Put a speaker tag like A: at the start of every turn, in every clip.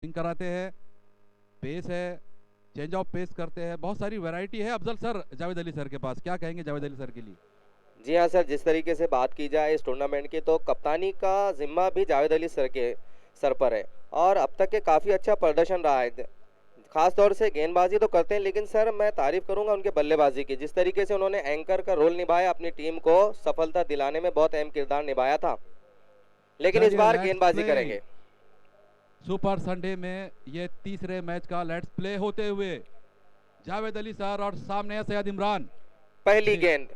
A: कराते हैं, पेस है, चेंज ऑफ पेस करते हैं, बहुत सारी वैरायटी है अफजल सर जावेद अली सर के पास। क्या कहेंगे जावेद अली सर के लिए?
B: जी हाँ सर, जिस तरीके से बात की जाए इस टूर्नामेंट की तो कप्तानी का जिम्मा भी जावेद अली सर के सर पर है। और अब तक के काफ़ी अच्छा प्रदर्शन रहा है। खास तौर से गेंदबाजी तो करते हैं, लेकिन सर मैं तारीफ करूंगा उनके बल्लेबाजी की। जिस तरीके से उन्होंने एंकर का रोल निभाया, अपनी टीम को सफलता दिलाने में बहुत अहम किरदार निभाया था। लेकिन इस
A: चलिए
B: बार
A: लेट्स
B: गेंदबाजी
A: प्ले।
B: करेंगे।
A: सुपर संडे में ये तीसरे मैच का लेट्स प्ले होते हुए जावेद अली सर और सामने है सैयद इमरान।
B: पहली
A: जी,
B: गेंद,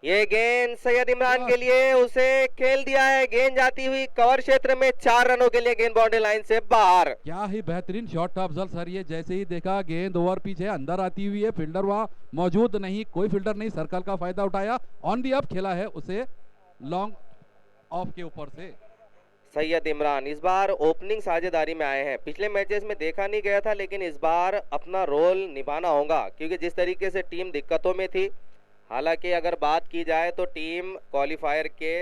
B: ये गेंद सैयद इमरान
A: क्या
B: के लिए, उसे खेल दिया है। गेंद जाती हुई कवर क्षेत्र में, 4 रनों के लिए गेंद बाउंड्री लाइन से बाहर।
A: क्या ही बेहतरीन शॉट था अफजल सर। ये जैसे ही देखा गेंद ओवर पिच है, अंदर आती हुई है, फील्डर वहां मौजूद नहीं, कोई फील्डर नहीं, सर्कल का फायदा उठाया, ऑन दी अप खेला है उसे लॉन्ग ऑफ के ऊपर से।
B: सैयद इमरान इस बार ओपनिंग साझेदारी में आए हैं। पिछले मैचेस में देखा नहीं गया था, लेकिन इस बार अपना रोल निभाना होगा, क्योंकि जिस तरीके से टीम दिक्कतों में थी। हालांकि अगर बात की जाए तो टीम क्वालिफायर के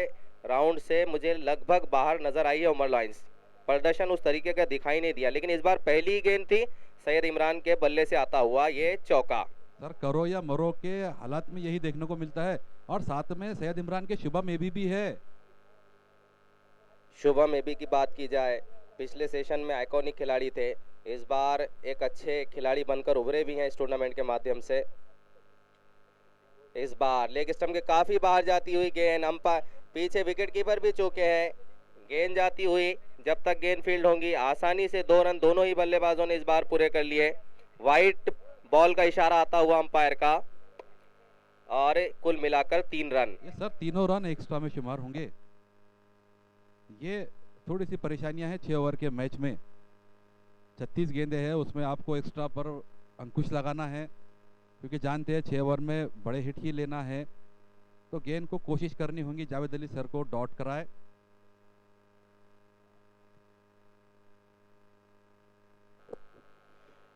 B: राउंड से मुझे लगभग बाहर नजर आई है उमर लाइंस। प्रदर्शन उस तरीके का दिखाई नहीं दिया, लेकिन इस बार पहली गेंद थी सैयद इमरान के बल्ले से आता हुआ ये चौका।
A: सर करो या मरो के हालात में यही देखने को मिलता है, और साथ में सैयद इमरान के शुभम में भी है।
B: शुभम एबी की बात की जाए, पिछले सेशन में आइकॉनिक खिलाड़ी थे। इस बार एक अच्छे खिलाड़ी बनकर उभरे भी हैं इस टूर्नामेंट के माध्यम से। इस बार लेग स्टंप के काफी बाहर जाती हुई गेंद, अंपायर पीछे विकेट कीपर भी चूके हैं। गेंद जाती हुई, जब तक गेंद फील्ड होंगी आसानी से 2 रन दोनों ही बल्लेबाजों ने इस बार पूरे कर लिए। वाइट बॉल का इशारा आता हुआ अंपायर का, और कुल मिलाकर 3 रन।
A: ये सर तीनों रन एक्स्ट्रा में शुमार होंगे। ये थोड़ी सी परेशानियां हैं 6 ओवर के मैच में। 36 गेंदें हैं, उसमें आपको एक्स्ट्रा पर अंकुश लगाना है, क्योंकि जानते हैं 6 ओवर में बड़े हिट ही लेना है। तो गेंद को कोशिश करनी होगी Javed Ali sir co dot कराए।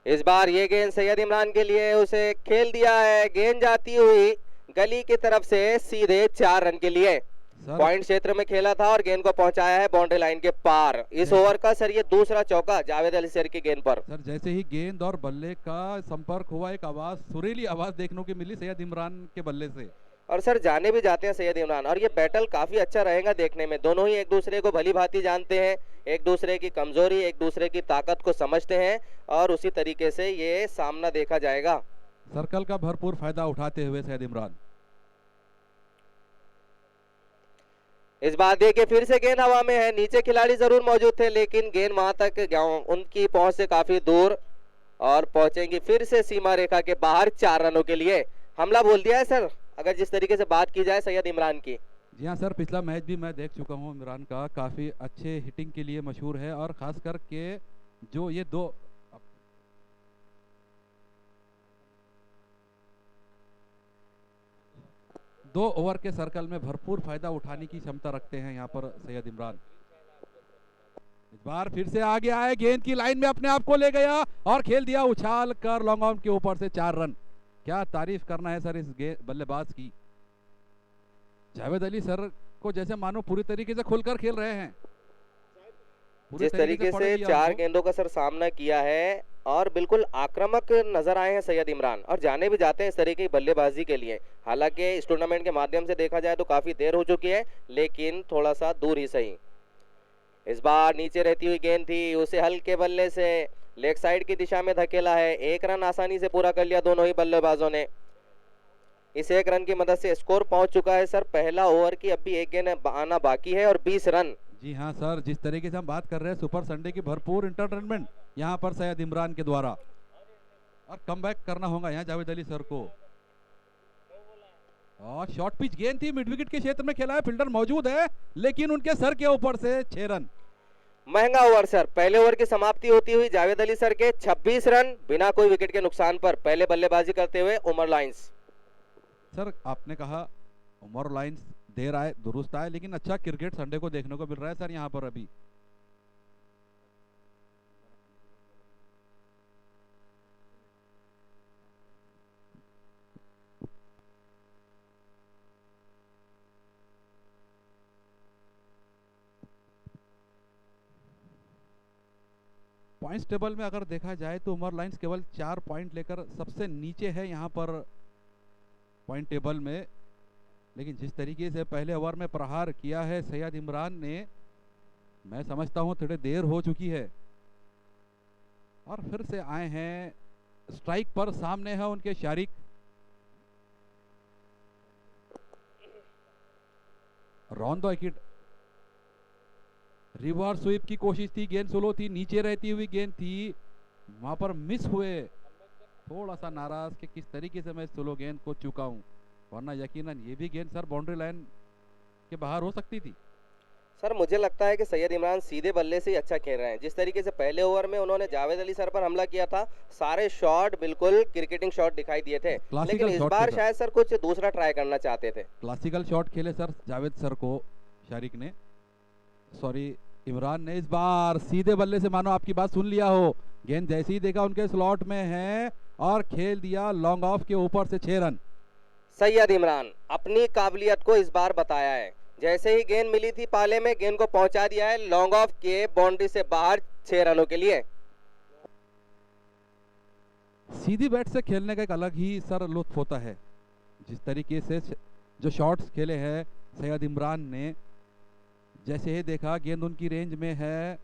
B: इस बार ये गेंद सैयद इमरान के लिए, उसे खेल दिया है। गेंद जाती हुई गली की तरफ से सीधे 4 रन के लिए।
A: सर
B: पॉइंट क्षेत्र में खेला था और गेंद को पहुंचाया है बाउंड्री लाइन के पार। इस
A: जैसे
B: ओवर का सर ये दूसरा चौका जावेद अली सर की गेंद पर।
A: सर जैसे ही गेंद और बल्ले का संपर्क हुआ, एक आवाज, सुरीली आवाज देखने को मिली सैयद इमरान के बल्ले से।
B: और सर जाने भी जाते हैं सैयद इमरान, और ये बैटल काफी अच्छा रहेगा देखने में। दोनों ही एक दूसरे को भली भांति जानते हैं, एक दूसरे की कमजोरी, एक दूसरे की ताकत को समझते हैं, और उसी तरीके से ये सामना देखा जाएगा।
A: सर्कल का भरपूर फायदा उठाते हुए सैयद इमरान।
B: इस बार देखिए फिर से गेंद हवा में है। नीचे खिलाड़ी जरूर मौजूद थे, लेकिन गेंद वहां तक उनकी पहुंच से काफी दूर, और पहुंचेंगी फिर से सीमा रेखा के बाहर। 4 रनों के लिए हमला बोल दिया है सर, अगर जिस तरीके से बात की जाए सैयद इमरान की।
A: जी हाँ सर, पिछला मैच भी मैं देख चुका हूँ इमरान का, काफ़ी अच्छे हिटिंग के लिए मशहूर है, और ख़ास करके जो ये दो ओवर के सर्कल में भरपूर फायदा उठाने की क्षमता रखते हैं यहाँ पर सैयद इमरान। इस बार फिर से आ गया है, गेंद की लाइन में अपने आप को ले गया और खेल दिया उछाल कर लॉन्ग ऑन के ऊपर से 4 रन। क्या तारीफ करना है सर इस बल्लेबाज की। जावेद अली सर को जैसे मानो पूरी तरीके से खुलकर खेल रहे हैं, पूरी
B: जिस
A: तरीके से
B: तरीके
A: पढ़
B: से
A: लिया
B: 4
A: उनको।
B: गेंदों का सर सामना किया है, और बिल्कुल आक्रामक नजर आए हैं सैयद इमरान, और जाने भी जाते हैं इस तरीके की बल्लेबाजी के लिए। हालांकि इस टूर्नामेंट के माध्यम से देखा जाए तो काफी देर हो चुकी है, लेकिन थोड़ा सा दूर ही सही। इस बार नीचे रहती हुई गेंद थी, उसे हल्के बल्ले से लेग साइड की दिशा में धकेला है। 1 रन आसानी से पूरा कर लिया दोनों ही बल्लेबाजों ने। इस 1 रन की मदद से स्कोर पहुंच चुका है सर पहला ओवर की, अब भी एक गेंद आना बाकी है, और 20 रन।
A: जी हाँ सर, जिस तरीके से हम बात कर रहे हैं सुपर संडे की भरपूर इंटरटेनमेंट यहाँ पर सैयद इमरान के द्वारा, और कमबैक करना होगा यहाँ जावेद अली सर को। और शॉर्ट पिच गेंद थी, मिड विकेट के क्षेत्र में खेला है, फील्डर मौजूद है, लेकिन उनके सर के ऊपर से 6 रन।
B: महंगा ओवर सर, पहले ओवर की समाप्ति होती हुई जावेद अली सर के 26 रन बिना कोई विकेट के नुकसान पर, पहले बल्लेबाजी करते हुए उमर लाइंस।
A: सर आपने कहा उमर लाइंस देर आए दुरुस्त आए, लेकिन अच्छा क्रिकेट संडे को देखने को मिल रहा है सर यहाँ पर अभी। पॉइंट्स टेबल में अगर देखा जाए तो उमर लाइंस केवल 4 पॉइंट लेकर सबसे नीचे है यहाँ पर पॉइंट टेबल में। लेकिन जिस तरीके से पहले ओवर में प्रहार किया है सैयद इमरान ने, मैं समझता हूँ थोड़ी देर हो चुकी है। और फिर से आए हैं स्ट्राइक पर, सामने है उनके Shariq. Ron kid reverse sweep की कोशिश थी, गेंद स्लो थी, नीचे रहती हुई गेंद थी, वहां पर मिस हुए। थोड़ा सा नाराज कि किस तरीके से मैं स्लो गेंद को चुका हूं, वरना यकीनन ये भी गेंद सर बाउंड्री लाइन के बाहर हो सकती थी।
B: सर मुझे लगता है कि सैयद इमरान सीधे बल्ले से ही अच्छा खेल रहे हैं। जिस तरीके से पहले ओवर में उन्होंने जावेद अली सर पर हमला किया था, सारे शॉट बिल्कुल क्रिकेटिंग शॉट दिखाई दिए थे, लेकिन
A: क्लासिकल
B: इस
A: शॉट थे
B: बार
A: सर,
B: शायद सर कुछ दूसरा ट्राई करना चाहते थे।
A: क्लासिकल शॉट खेले सर जावेद सर को, शारिक ने, सॉरी इमरान ने। इस बार सीधे बल्ले से, मानो आपकी बात सुन लिया हो, गेंद जैसे ही देखा उनके स्लॉट में है और खेल दिया लॉन्ग ऑफ के ऊपर से 6 रन।
B: सैयद इमरान अपनी काबिलियत को इस बार बताया है। जैसे ही गेंद मिली थी पाले में, गेंद को पहुंचा दिया है लॉन्ग ऑफ के बाउंड्री से बाहर 6 रनों के लिए।
A: सीधी बैट से खेलने का एक अलग ही सर लुत्फ होता है। जिस तरीके से जो शॉट्स खेले हैं सैयद इमरान ने, जैसे ही देखा गेंद उनकी रेंज में है,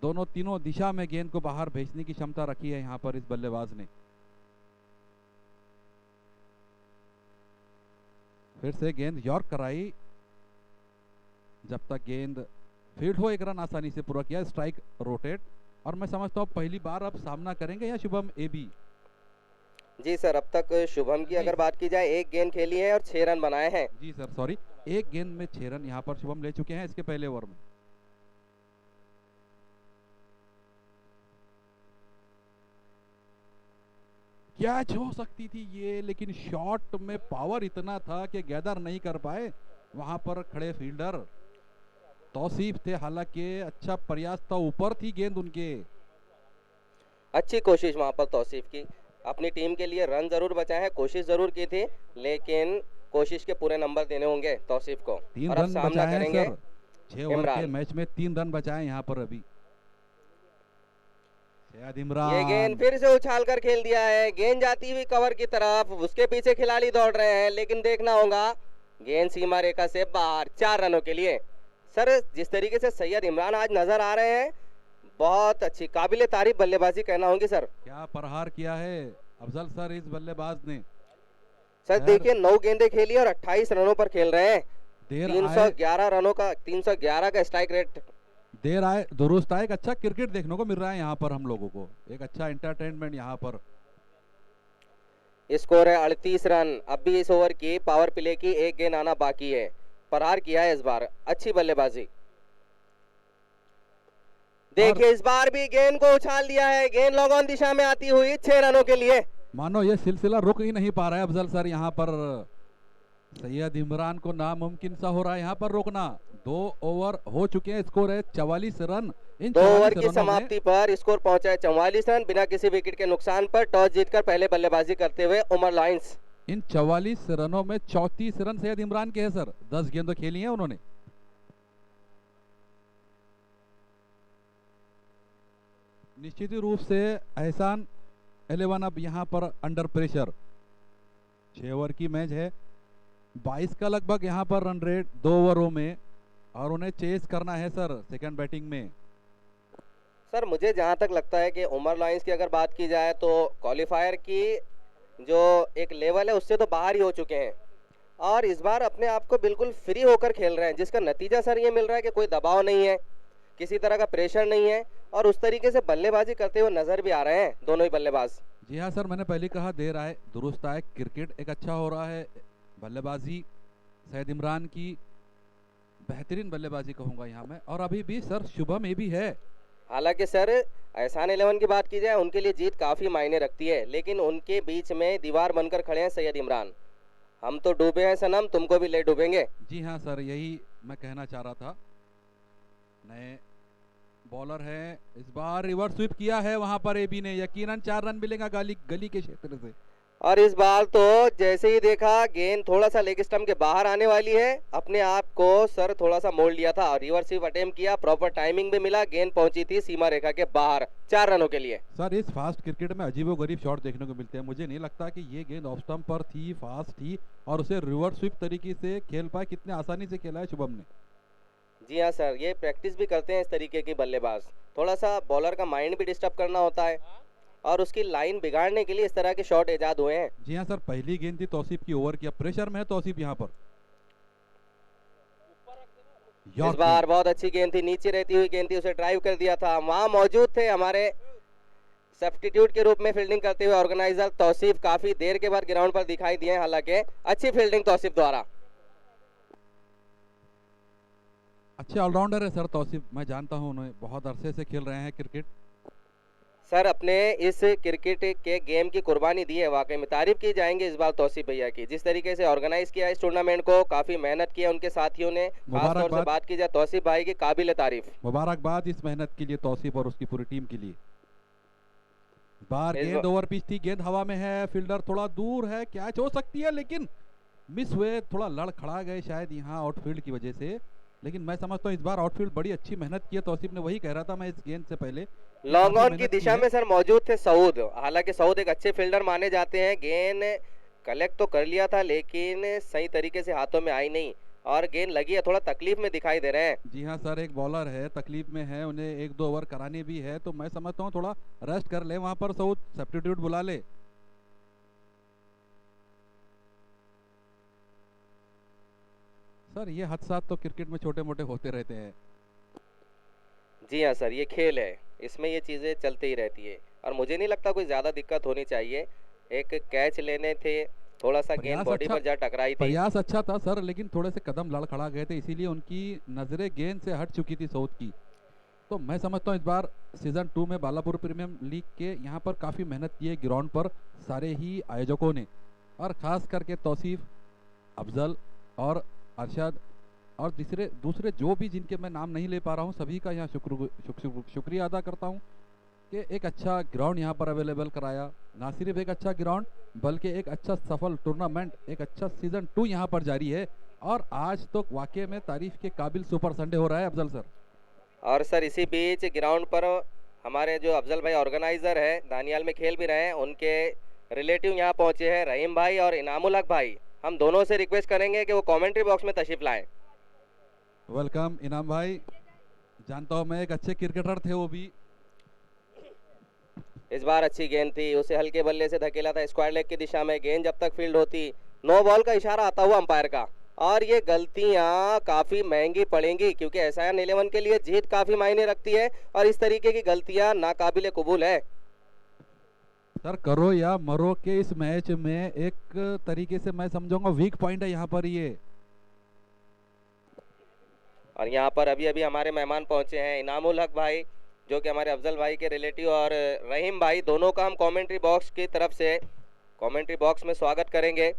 A: दोनों तीनों दिशा में गेंद को बाहर भेजने की क्षमता रखी है यहां पर इस बल्लेबाज ने। फिर से गेंद यॉर्क कराई, जब तक गेंद फील्ड हो 1 रन आसानी से पूरा किया, स्ट्राइक रोटेट। और मैं समझता हूँ पहली बार अब सामना करेंगे या शुभम एबी।
B: जी सर, अब तक शुभम की अगर बात की जाए, 1 गेंद खेली है और 6 रन बनाए हैं।
A: जी सर सॉरी, 1 गेंद में 6 रन यहाँ पर शुभम ले चुके हैं इसके पहले ओवर में। कैच हो सकती थी ये, लेकिन शॉट में पावर इतना था कि गैदर नहीं कर पाए वहां पर खड़े फील्डर। तौसीफ थे, हालांकि अच्छा प्रयास था, ऊपर थी गेंद उनके।
B: अच्छी कोशिश वहां पर तौसीफ की, अपनी टीम के लिए रन जरूर बचाए हैं, कोशिश जरूर की थी, लेकिन कोशिश के पूरे नंबर देने होंगे तौसीफ को।
A: 3
B: और अब
A: रन
B: सामना
A: बचाए हैं
B: करेंगे
A: सर 6 ओवर के मैच में, 3 रन बचाए यहाँ पर अभी सैयद
B: ये
A: इमरान।
B: गेंद फिर से उछाल कर खेल दिया है, गेंद जाती हुई कवर की तरफ, उसके पीछे खिलाड़ी दौड़ रहे हैं, लेकिन देखना होगा गेंद सीमा रेखा से बाहर 4 रनों के लिए। सर जिस तरीके से सैयद इमरान आज नजर आ रहे हैं, बहुत अच्छी काबिले तारीफ बल्लेबाजी कहना होगी सर।
A: क्या प्रहार किया है अफजल सर इस बल्लेबाज ने।
B: सर देखिए 9 गेंदें खेली और 28 रनों पर खेल रहे हैं।
A: देर
B: 311 रनों का 311 का स्ट्राइक रेट।
A: देर आए दुरुस्त आए, एक अच्छा क्रिकेट देखने को मिल रहा है यहाँ पर हम लोगों को, एक अच्छा एंटरटेनमेंट यहाँ पर।
B: स्कोर है 38 रन। अब भी इस ओवर की पावर प्ले की 1 गेंद आना बाकी है। प्रहार किया है इस बार, अच्छी बल्लेबाजी। देखिए इस बार भी गेंद को उछाल दिया है, गेंद लॉन्ग ऑन दिशा में आती हुई 6 रनों के लिए।
A: मानो ये सिलसिला रुक ही नहीं पा रहा है अफजल सर, यहाँ पर सैयद इमरान को नामुमकिन सा हो रहा है यहाँ पर रोकना। 2 ओवर हो चुके हैं, स्कोर है 44 रन। इन
B: 2 ओवर
A: 44
B: की
A: रनों
B: समाप्ति पर स्कोर पहुंचा है 44 रन, बिना किसी विकेट के नुकसान पर। टॉस जीतकर पहले बल्लेबाजी करते हुए उमर लायंस।
A: इन 44 रनों में 34 रन सैयद इमरान के हैं सर, 10 गेंदें खेली हैं उन्होंने। निश्चित ही रूप से एहसान 11 अब यहाँ पर अंडर प्रेशर। 6 ओवर की मैच है, 22 का लगभग यहाँ पर रन रेट 2 ओवरों में, और उन्हें चेस करना है सर सेकंड बैटिंग में।
B: सर मुझे जहां तक लगता है कि उमर लायंस की अगर बात की जाए तो क्वालिफायर की जो एक लेवल है उससे तो बाहर ही हो चुके हैं, और इस बार अपने आप को बिल्कुल फ्री होकर खेल रहे हैं, जिसका नतीजा सर ये मिल रहा है कि कोई दबाव नहीं है, किसी तरह का प्रेशर नहीं है, और उस तरीके से बल्लेबाजी करते हुए नजर भी आ रहे हैं दोनों ही बल्लेबाज।
A: जी हाँ सर, मैंने पहले कहा देर आए दुरुस्त आए, क्रिकेट एक अच्छा हो रहा है। बल्लेबाजी सैयद इमरान की बेहतरीन बल्लेबाजी कहूंगा यहाँ मैं, और अभी भी सर शुभम ये भी है।
B: हालांकि सर एहसान 11 की बात की जाए, उनके लिए जीत काफी मायने रखती है, लेकिन उनके बीच में दीवार बनकर खड़े हैं सैयद इमरान। हम तो डूबे हैं सनम, तुमको भी ले डूबेंगे।
A: जी हाँ सर, यही मैं कहना चाह रहा था। नए बॉलर है, इस बार रिवर्स स्वीप किया है वहां पर एबी ने, यकीनन 4 रन मिलेगा गली के क्षेत्र से।
B: और इस बार तो जैसे ही देखा गेंद थोड़ा सा लेग स्टंप के बाहर आने वाली है, अपने आप को सर थोड़ा सा मोड़ लिया था और रिवर्स स्वीप अटेम्प्ट किया, प्रॉपर टाइमिंग भी मिला, गेंद पहुंची थी सीमा रेखा के बाहर 4 रनों के लिए।
A: सर इस फास्ट क्रिकेट में अजीबोगरीब शॉट देखने को मिलते हैं, मुझे नहीं लगता कि ये गेंद ऑफ स्टंप पर थी, फास्ट थी और उसे रिवर्स स्वीप तरीके से खेल पाए। कितने आसानी से खेला है शुभम ने।
B: जी हाँ सर, ये प्रैक्टिस भी करते हैं इस तरीके की बल्लेबाज, थोड़ा सा बॉलर का माइंड भी डिस्टर्ब करना होता है और उसकी लाइन बिगाड़ने के लिए इस तरह के शॉट इजाद हुए हैं।
A: जी हाँ सर, पहली गेंद थी तौसीफ की ओवर की, अब प्रेशर में है तौसीफ यहाँ पर।
B: इस बार बहुत अच्छी गेंद थी, नीचे रहती हुई गेंद थी, उसे ड्राइव कर दिया था, वहां मौजूद थे हमारे सब्स्टिट्यूट के रूप में फील्डिंग करते हुए ऑर्गेनाइजर तौसीफ, काफी देर के बाद ग्राउंड पर दिखाई दिए, हालांकि अच्छी फील्डिंग तौसीफ द्वारा।
A: अच्छे ऑलराउंडर है सर तौसीफ, मैं जानता हूँ उन्हें, बहुत अरसे से खेल रहे हैं क्रिकेट।
B: सर अपने इस क्रिकेट के गेम की कुर्बानी दी है, वाकई में तारीफ की जाएंगे इस बार तौसीफ भैया की, जिस तरीके से ऑर्गेनाइज किया इस टूर्नामेंट को, काफी मेहनत किया उनके साथियों ने, खासतौर से बात की जाए तौसीफ भाई की, काबिल तारीफ।
A: मुबारकबाद इस मेहनत के लिए तौसीफ और उसकी पूरी टीम के लिए। बार गेंद ओवर पिच थी, गेंद हवा में है, फील्डर थोड़ा दूर है, कैच हो सकती है लेकिन मिस हुए, थोड़ा लड़ खड़ा गए शायद यहाँ आउटफील्ड की वजह से, लेकिन मैं समझता हूँ इस बार आउटफील्ड बड़ी अच्छी मेहनत की है तौसीफ ने, वही कह रहा था मैं इस गेंद से पहले।
B: लॉन्ग ऑन की दिशा में सर मौजूद थे सऊद, हालांकि सऊद एक अच्छे फील्डर माने जाते हैं, गेंद कलेक्ट तो कर लिया था लेकिन सही तरीके से हाथों में आई नहीं और गेंद लगी है, थोड़ा तकलीफ में दिखाई दे रहे हैं।
A: जी हाँ सर, एक बॉलर है तकलीफ में है, उन्हें 1-2 ओवर कराने भी है, तो मैं समझता हूँ थोड़ा रेस्ट कर ले वहां पर, सऊद सब्स्टिट्यूट बुला ले। सर ये हादसा तो क्रिकेट में छोटे मोटे होते रहते हैं।
B: जी हाँ सर, ये खेल है, इसमें ये चीज़ें चलती ही रहती है और मुझे नहीं लगता कोई ज़्यादा दिक्कत होनी चाहिए, एक कैच लेने थे, थोड़ा सा गेंद बॉडी पर जा टकराई थी।
A: प्रयास अच्छा था सर, लेकिन थोड़े से कदम लड़खड़ा गए थे, इसीलिए उनकी नजरें गेंद से हट चुकी थी सऊद की। तो मैं समझता हूँ इस बार सीजन 2 में बालापुर प्रीमियम लीग के यहाँ पर काफ़ी मेहनत की है ग्राउंड पर सारे ही आयोजकों ने, और ख़ास करके तौसीफ, अफजल और अरशद और दूसरे जो भी जिनके मैं नाम नहीं ले पा रहा हूँ, सभी का यहाँ शुक्रिया अदा करता हूँ कि एक अच्छा ग्राउंड यहाँ पर अवेलेबल कराया, ना सिर्फ एक अच्छा ग्राउंड बल्कि एक अच्छा सफल टूर्नामेंट, एक अच्छा सीजन 2 यहाँ पर जारी है, और आज तो वाकई में तारीफ के काबिल सुपर संडे हो रहा है अफजल सर।
B: और सर इसी बीच ग्राउंड पर हमारे जो अफजल भाई ऑर्गेनाइजर है, दानियाल में खेल भी रहे हैं, उनके रिलेटिव यहाँ पहुंचे हैं, रहीम भाई और इनामुल हक भाई, हम दोनों से रिक्वेस्ट करेंगे कि वो कमेंट्री बॉक्स में तशरीफ लाएं।
A: वेलकम इनाम भाई, जानता हूँ मैं, एक अच्छे क्रिकेटर थे वो भी।
B: इस बार अच्छी गेंद थी, उसे हल्के बल्ले से धकेला था स्क्वायर लेग की दिशा में, गेंद जब तक फील्ड होती, नो बॉल का इशारा आता हुआ अंपायर का, और ये गलतियां काफी महंगी पड़ेंगी क्योंकि एसआईएन 11 के लिए जीत काफी मायने रखती है और इस तरीके की गलतियां नाकाबिले कबूल है।
A: सर करो या मरो के इस मैच में एक तरीके से मैं समझूंगा वीक पॉइंट है यहाँ पर ये।
B: और यहाँ पर अभी अभी हमारे मेहमान पहुंचे हैं, इनामुल हक भाई जो कि हमारे अफजल भाई के रिलेटिव, और रहीम भाई, दोनों का हम कमेंट्री बॉक्स की तरफ से कमेंट्री बॉक्स में स्वागत करेंगे।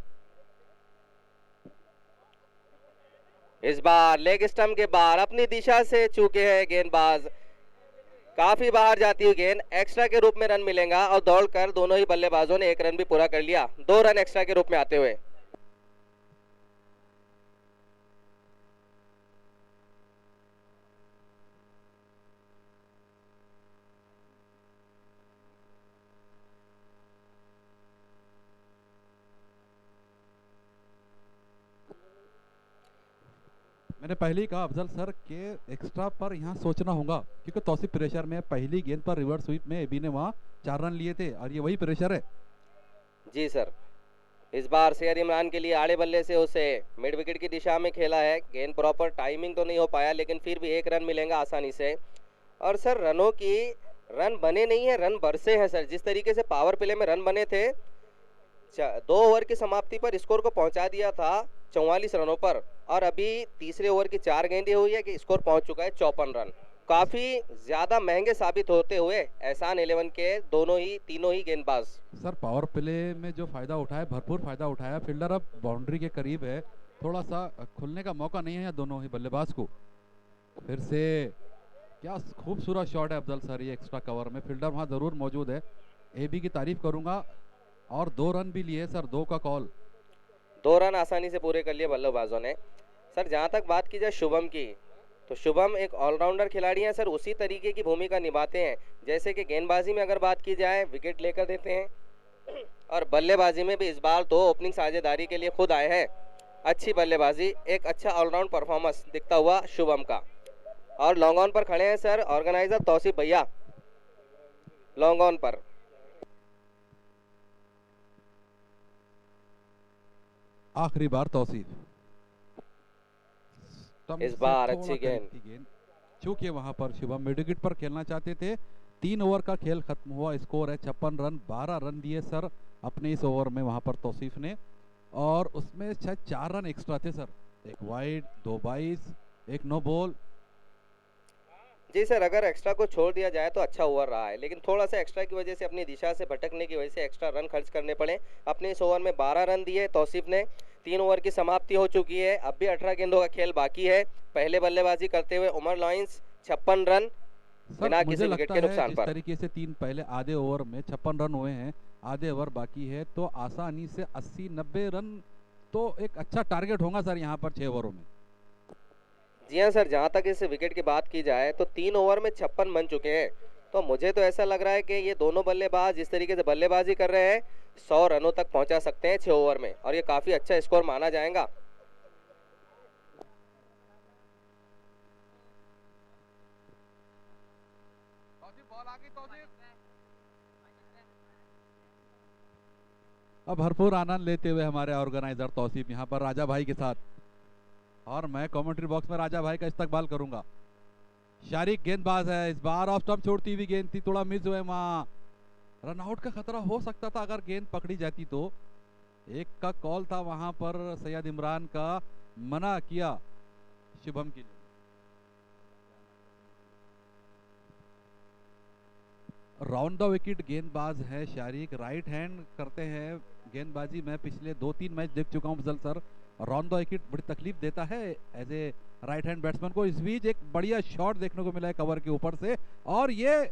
B: इस बार लेग स्टंप के बाहर अपनी दिशा से चूके हैं गेंदबाज, काफी बाहर जाती हुई गेंद, एक्स्ट्रा के रूप में रन मिलेगा और दौड़कर दोनों ही बल्लेबाजों ने 1 रन भी पूरा कर लिया, 2 रन एक्स्ट्रा के रूप में आते हुए।
A: मैंने पहले ही कहा अफजल सर के एक्स्ट्रा पर यहाँ सोचना होगा, क्योंकि तौसीफ प्रेशर में पहली गेंद पर रिवर्स स्वीप में एबी ने वहाँ 4 रन लिए थे और ये वही प्रेशर है।
B: जी सर, इस बार सैयद इमरान के लिए आड़े बल्ले से उसे मिड विकेट की दिशा में खेला है, गेंद प्रॉपर टाइमिंग तो नहीं हो पाया लेकिन फिर भी 1 रन मिलेगा आसानी से। और सर रनों की रन बने नहीं है, रन बरसे हैं सर, जिस तरीके से पावर प्ले में रन बने थे, 2 ओवर की समाप्ति पर स्कोर को पहुंचा दिया था 44 रनों पर, और अभी तीसरे ओवर की 4 गेंदें हुई है कि स्कोर पहुंच चुका है 54 रन, काफी ज्यादा महंगे साबित होते हुए एहसान 11 के तीनों ही गेंदबाज।
A: सर पावर प्ले में जो फायदा उठाया, भरपूर फायदा उठाया, फील्डर अब बाउंड्री के करीब है, थोड़ा सा खुलने का मौका नहीं है दोनों ही बल्लेबाज को। फिर से क्या खूबसूरत शॉट है अफजल सर, ये एक्स्ट्रा कवर में फील्डर वहाँ जरूर मौजूद है, एबी की तारीफ करूंगा, और 2 रन भी लिए सर, 2 का कॉल।
B: 2 रन आसानी से पूरे कर लिए बल्लेबाजों ने। सर जहां तक बात की जाए शुभम की, तो शुभम एक ऑलराउंडर खिलाड़ी हैं सर, उसी तरीके की भूमिका निभाते हैं जैसे कि गेंदबाजी में अगर बात की जाए विकेट लेकर देते हैं, और बल्लेबाजी में भी इस बार तो ओपनिंग साझेदारी के लिए खुद आए हैं। अच्छी बल्लेबाजी, एक अच्छा ऑलराउंड परफॉर्मेंस दिखता हुआ शुभम का। और लॉन्ग ऑन पर खड़े हैं सर ऑर्गेनाइजर तौसीफ भैया, लॉन्ग ऑन पर।
A: आखिरी बार तौसीफ, स्टंप
B: इस
A: से
B: बार
A: थोड़ा
B: अच्छी
A: करीब
B: गेंद।
A: थी गेंद, चूंकि वहां पर शुभम मिड विकेट पर खेलना चाहते थे। 3 ओवर का खेल खत्म हुआ, स्कोर है 56 रन। 12 रन दिए सर अपने इस ओवर में वहां पर तौसीफ ने, और उसमें शायद 4 रन एक्स्ट्रा थे सर, 1 वाइड, 2 22, 1 नो बॉल।
B: जी सर, अगर एक्स्ट्रा को छोड़ दिया जाए तो अच्छा ओवर रहा है, लेकिन थोड़ा सा एक्स्ट्रा की वजह से, अपनी दिशा से भटकने की वजह से एक्स्ट्रा रन खर्च करने पड़े। अपने इस ओवर में 12 रन दिए तौसीफ ने। 3 ओवर की समाप्ति हो चुकी है, अब भी 18 गेंदों का खेल बाकी है। पहले बल्लेबाजी करते हुए उमर लॉयंस 56 रन
A: सर
B: बिना
A: मुझे
B: किसी विकेट
A: लगता
B: के
A: है
B: नुकसान
A: जिस
B: पर।
A: तरीके से 3 पहले आधे ओवर में 56 रन हुए हैं, आधे ओवर बाकी है, तो आसानी से 80-90 रन तो एक अच्छा टारगेट होगा सर यहाँ पर 6 ओवरों में।
B: जी हाँ सर, जहाँ तक इस विकेट की बात की जाए तो 3 ओवर में 56 बन चुके हैं। तो मुझे तो ऐसा लग रहा है कि ये दोनों बल्लेबाज जिस तरीके से बल्लेबाजी कर रहे हैं 100 रनों तक पहुंचा सकते हैं 6 ओवर में, और ये काफ़ी अच्छा स्कोर माना जाएगा।
A: अब भरपूर आनंद लेते हुए हमारे ऑर्गेनाइजर तौसीफ यहाँ पर राजा भाई के साथ, और मैं कमेंट्री बॉक्स में राजा भाई का इस्तकबाल करूंगा। शारिक गेंदबाज है, इस बार ऑफ स्टंप छोड़ती हुई गेंद थी, थोड़ा मिस हुए वहाँ, रनआउट का खतरा हो सकता था अगर गेंद पकड़ी जाती तो। एक का कॉल था वहां पर, सैयद इमरान का मना किया शुभम के लिए। राउंड द विकेट गेंदबाज है शारिक, राइट हैंड करते हैं गेंदबाजी। मैं पिछले 2-3 मैच देख चुका हूं Fazal sir, round the wicket बड़ी तकलीफ देता है as a right hand batsman को। इस बीच एक बढ़िया शॉट देखने को मिला है कवर के ऊपर से, और ये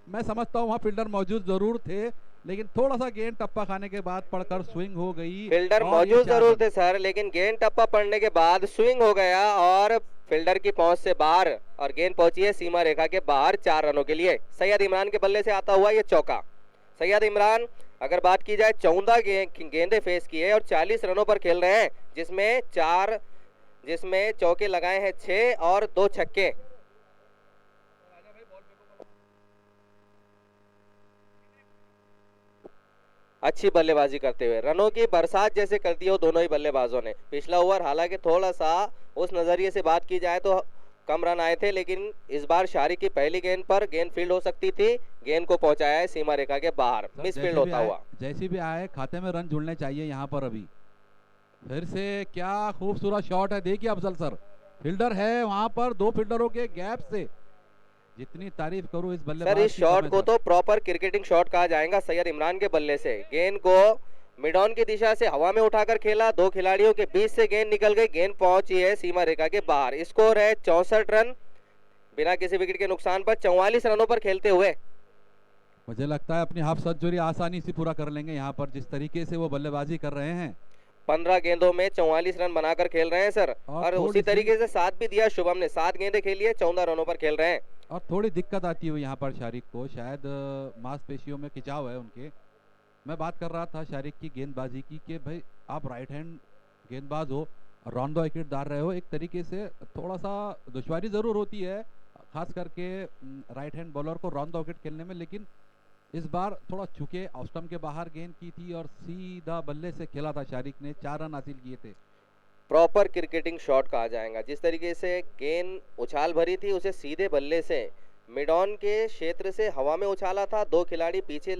A: मैं समझता हूँ वहाँ फील्डर मौजूद जरूर थे, लेकिन थोड़ा सा गेंद टप्पा खाने के बाद पड़कर स्विंग हो गई।
B: फील्डर
A: और ये
B: मौजूद
A: 4
B: जरूर
A: रन।
B: थे सर, लेकिन गेंद टप्पा पड़ने के बाद स्विंग हो गया और फील्डर की पहुंच से बाहर, और गेंद पहुंची है सीमा रेखा के बाहर 4 रनों के लिए। सैयद इमरान के बल्ले से आता हुआ ये चौका। सैयद इमरान अगर बात की जाए 14 गेंदे फेस की है और 40 रनों पर खेल रहे हैं, जिसमें चौके लगाए हैं 6 और 2 छक्के। अच्छी बल्लेबाजी करते हुए रनों की बरसात जैसे कर दी हो दोनों ही बल्लेबाजों ने। पिछला ओवर हालांकि थोड़ा सा उस नजरिए से बात की जाए तो कम रन आए थे, लेकिन इस बार शारिक की पहली गेंद पर गेंद फील्ड हो सकती थी, गेंद को पहुंचाया है सीमा रेखा के बाहर, मिस फील्ड होता हुआ।
A: जैसे भी आए खाते में रन जुड़ने चाहिए यहाँ पर। अभी फिर से क्या खूबसूरत शॉट है, देखिए अफजल सर, फील्डर है वहां पर, 2 फील्डरों के गैप से। जितनी तारीफ करूं इस बल्लेबाज
B: सर इस
A: की
B: शॉट
A: समय
B: को
A: सर।
B: तो प्रॉपर क्रिकेटिंग शॉट कहा जाएगा। सैयद इमरान के बल्ले से गेंद को मिड ऑन की दिशा से हवा में उठाकर खेला, 2 खिलाड़ियों के बीच से गेंद निकल गई, गेंद पहुंची है सीमा रेखा के बाहर। स्कोर है 64 रन बिना किसी विकेट के नुकसान पर, 44 रनों पर खेलते हुए।
A: मुझे लगता है अपनी हाफ सेंचुरी आसानी से पूरा कर लेंगे यहाँ पर, जिस तरीके से वो बल्लेबाजी कर रहे हैं।
B: 15 गेंदों में 44 रन बनाकर खेल रहे हैं सर, और उसी तरीके से साथ भी दिया शुभम ने, 7 गेंदें खेली है, 14 रनों पर खेल रहे हैं।
A: और थोड़ी दिक्कत आती है यहाँ पर शारिक को, शायद मांसपेशियों में खिंचाव है उनके। मैं बात कर रहा था शारिक की गेंदबाजी की, कि भाई आप राइट हैंड गेंदबाज हो, राउंड द विकेट डाल रहे हो, एक तरीके से थोड़ा सा दुश्वारी ज़रूर होती है खास करके राइट हैंड बॉलर को राउंड द विकेट खेलने में। लेकिन इस बार थोड़ा चुके ऑफ स्टंप के बाहर गेंद की थी और सीधा बल्ले से खेला था शारिक ने, 4 रन हासिल किए थे।
B: प्रॉपर क्रिकेटिंग शॉट कहा जाएगा। जिस तरीके से गेंद उछाल भरी थी, उसे सीधे बल्ले से मिड ऑन के क्षेत्र से हवा में उछाला था। 2 खिलाड़ी पीछे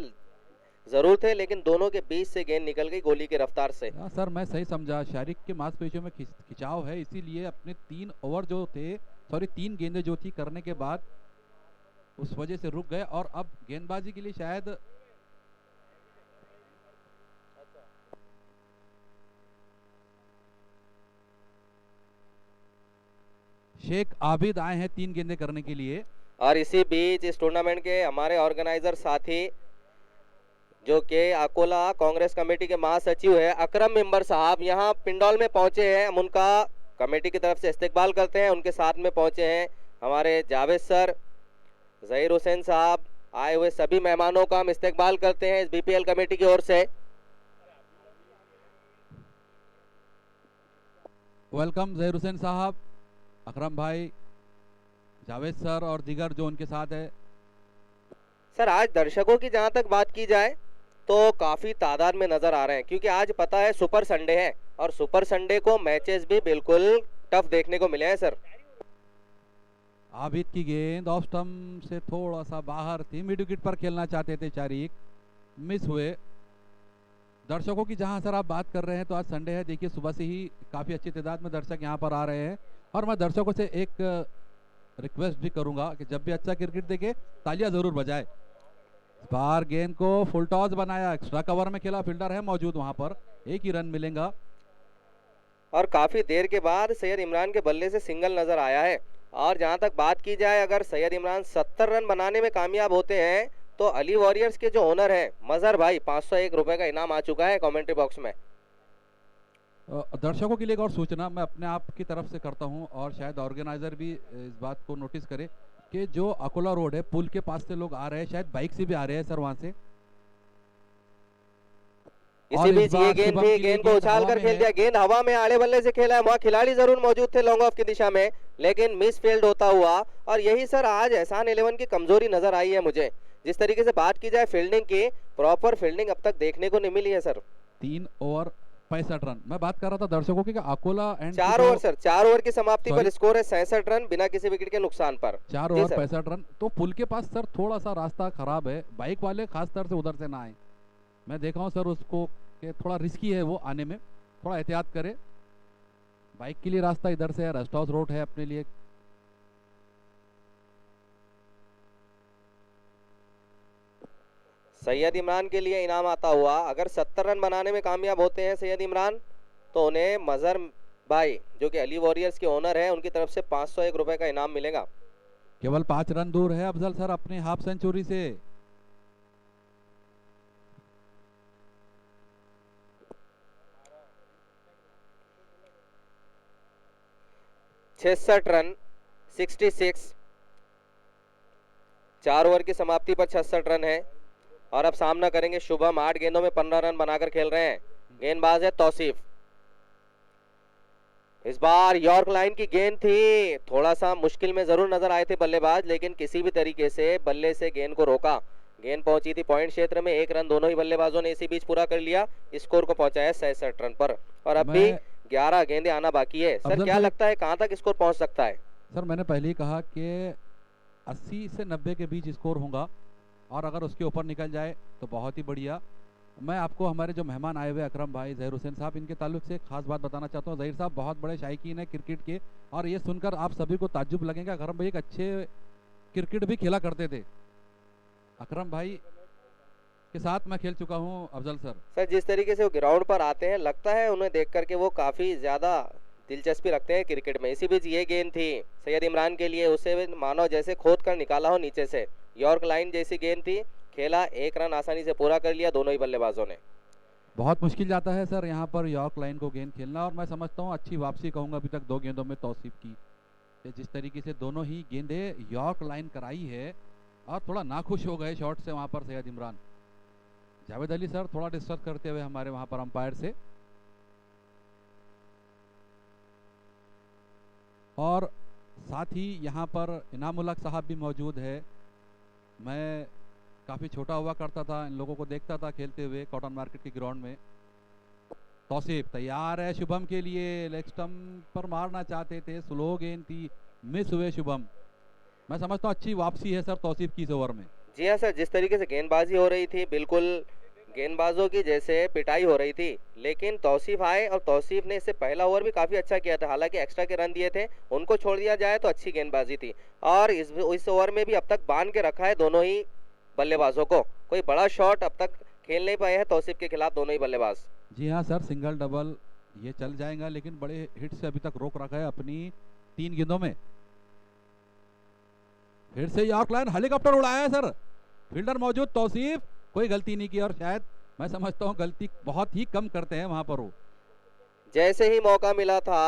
B: जरूर थे, लेकिन दोनों के बीच से गेंद निकल गई गोली की रफ्तार से।
A: हाँ सर, मैं सही समझा, शारिक के मांसपेशियों में खिंचाव है, इसीलिए अपने 3 ओवर जो थे, सॉरी 3 गेंदें जो थी करने के बाद उस वजह से रुक गए। और अब गेंदबाजी के लिए शायद शेख आबिद आए हैं 3 गेंदें करने के लिए।
B: और इसी बीच इस टूर्नामेंट के हमारे ऑर्गेनाइजर साथी जो कि अकोला कांग्रेस कमेटी के महासचिव है अकरम मेंबर साहब यहाँ पिंडौल में पहुंचे हैं। हम उनका कमेटी की तरफ से इस्तकबाल करते हैं। उनके साथ में पहुंचे हैं हमारे जावेद सर, जहीर हुसैन साहब, आए हुए सभी मेहमानों का हम इस्तकबाल करते हैं इस बीपीएल कमेटी की ओर से।
A: वेलकम जहीर हुसैन साहब, अकरम भाई, जावेद सर और दीगर जो उनके साथ है।
B: सर आज दर्शकों की जहां तक बात की जाए तो काफी तादाद में नजर आ रहे हैं, क्योंकि आज पता है सुपर संडे है और सुपर संडे को मैचेस भी बिल्कुल टफ देखने को मिले हैं सर।
A: आबिद की गेंद ऑफ स्टंप से थोड़ा सा बाहर थी, मिड विकेट पर खेलना चाहते थे चारिक, मिस हुए। दर्शकों की जहां सर आप बात कर रहे हैं तो आज संडे है, देखिए सुबह से ही काफ़ी अच्छी तादाद में दर्शक यहां पर आ रहे हैं और मैं दर्शकों से एक रिक्वेस्ट भी करूंगा कि जब भी अच्छा क्रिकेट देखे तालियां जरूर बजाए। इस बार गेंद को फुल टॉस बनाया, एक्स्ट्रा कवर में खेला, फील्डर है मौजूद वहां पर, एक ही रन मिलेगा।
B: और काफी देर के बाद सैयद इमरान के बल्ले से सिंगल नजर आया है। और जहां तक बात की जाए, अगर सैयद इमरान 70 रन बनाने में कामयाब होते हैं तो अली वॉरियर्स के जो ओनर हैं मजहर भाई, 501 रुपए का इनाम आ चुका है कमेंट्री बॉक्स में।
A: दर्शकों के लिए एक और सूचना मैं अपने आप की तरफ से करता हूं और शायद ऑर्गेनाइजर भी इस बात को नोटिस करे कि जो अकोला रोड है पुल के पास से लोग आ रहे हैं, शायद बाइक से भी आ रहे हैं सर वहां से।
B: इसी बीच ये गेंद भी, गेंद को उछाल कर खेल दिया, गेंद हवा में आड़े बल्ले से खेला है। वहां खिलाड़ी जरूर मौजूद थे लॉन्ग ऑफ की दिशा में, लेकिन मिस फील्ड होता हुआ। और यही सर आज एहसान 11 की कमजोरी नजर आई है मुझे। जिस तरीके से बात की जाए फील्डिंग की, प्रॉपर फील्डिंग अब तक देखने को नहीं मिली है सर।
A: 3 ओवर 65 रन, मैं बात कर रहा था दर्शकों की Akola and
B: 4 over sir, 4 over की समाप्ति पर स्कोर है 66 रन बिना किसी विकेट के नुकसान पर।
A: 4 ओवर 65 रन। तो पुल के पास सर थोड़ा सा रास्ता खराब है, बाइक वाले खास तौर से उधर से ना आए। मैं देखा हूँ सर उसको कि थोड़ा रिस्की है वो आने में, थोड़ा एहतियात करे। बाइक के लिए रास्ता इधर से है, रेस्ट हाउस रोड है अपने लिए।
B: सैयद इमरान के लिए इनाम आता हुआ, अगर 70 रन बनाने में कामयाब होते हैं सैयद इमरान तो उन्हें मजहर भाई जो कि अली वॉरियर्स के ओनर हैं उनकी तरफ से 501 रुपए का इनाम मिलेगा।
A: केवल 5 रन दूर है अफजल सर अपने हाफ सेंचुरी से।
B: छियासठ रन 66, 4 ओवर की समाप्ति पर 66 रन है। और अब सामना करेंगे शुभम, 8 गेंदों में 15 रन बनाकर खेल रहे हैं। गेंदबाज है तौसीफ। इस बार यॉर्क लाइन की गेंद थी, थोड़ा सा मुश्किल में जरूर नजर आए थे बल्लेबाज, लेकिन किसी भी तरीके से बल्ले से गेंद को रोका। गेंद पहुंची थी पॉइंट क्षेत्र में, 1 रन दोनों ही बल्लेबाजों ने इसी बीच पूरा कर लिया, स्कोर को पहुंचाया 67 रन पर। और अब भी 11 गेंदें आना बाकी है। सर क्या लगता है कहां तक स्कोर पहुंच सकता है?
A: सर मैंने पहले ही कहा कि 80 से 90 के बीच स्कोर होगा और अगर उसके ऊपर निकल जाए तो बहुत ही बढ़िया। मैं आपको हमारे जो मेहमान आए हुए अकरम भाई, जहीर हुसैन साहब, इनके ताल्लुक से एक खास बात बताना चाहता हूँ। जहीर साहब बहुत बड़े शायकीन है क्रिकेट के और ये सुनकर आप सभी को ताज्जुब लगेगा, अकरम भाई एक अच्छे क्रिकेट भी खेला करते थे। अकरम भाई के साथ मैं खेल चुका हूँ अफजल सर।
B: सर जिस तरीके से वो ग्राउंड पर आते हैं लगता है उन्हें देख करके वो काफ़ी ज़्यादा दिलचस्पी रखते हैं क्रिकेट में। इसी बीच ये गेंद थी सैयद इमरान के लिए, उसे मानो जैसे खोद कर निकाला हो नीचे से। यॉर्क लाइन जैसी गेंद थी, खेला, 1 रन आसानी से पूरा कर लिया दोनों ही बल्लेबाजों ने।
A: बहुत मुश्किल जाता है सर यहाँ पर यॉर्क लाइन को गेंद खेलना और मैं समझता हूँ अच्छी वापसी कहूँगा अभी तक 2 गेंदों में तौसीफ की। जिस तरीके से दोनों ही गेंदें यॉर्क लाइन कराई है और थोड़ा नाखुश हो गए शॉट से वहाँ पर सैयद इमरान। जावेद अली सर थोड़ा डिस्टर्ब करते हुए हमारे वहाँ पर अंपायर से। और साथ ही यहाँ पर इनामुल हक साहब भी मौजूद है। मैं काफ़ी छोटा हुआ करता था, इन लोगों को देखता था खेलते हुए कॉटन मार्केट के ग्राउंड में। तौसीफ तैयार है शुभम के लिए, लेग स्टंप पर मारना चाहते थे, स्लो गेंद थी, मिस हुए शुभम। मैं समझता हूँ अच्छी वापसी है सर तौसीफ की इस ओवर में।
B: जी हाँ सर, जिस तरीके से गेंदबाजी हो रही थी बिल्कुल गेंदबाजों की जैसे पिटाई हो रही थी, लेकिन तौसीफ आए और तौसीफ ने इससे पहला ओवर भी काफ़ी अच्छा किया था। हालांकि एक्स्ट्रा के रन दिए थे, उनको छोड़ दिया जाए तो अच्छी गेंदबाजी थी। और इस ओवर में भी अब तक बांध के रखा है दोनों ही बल्लेबाजों को। कोई बड़ा शॉट अब तक खेल नहीं पाए हैं तौसीफ के खिलाफ दोनों ही बल्लेबाज।
A: जी हाँ सर, सिंगल डबल ये चल जाएगा, लेकिन बड़े हिट से अभी तक रोक रखा है अपनी 3 गेंदों में। फिर से यॉर्क लाइन, हेलीकॉप्टर उड़ाया है सर, फील्डर मौजूद तौसीफ, कोई गलती नहीं की और शायद मैं समझता हूँ गलती बहुत ही कम करते हैं वहां पर वो।
B: जैसे ही मौका मिला था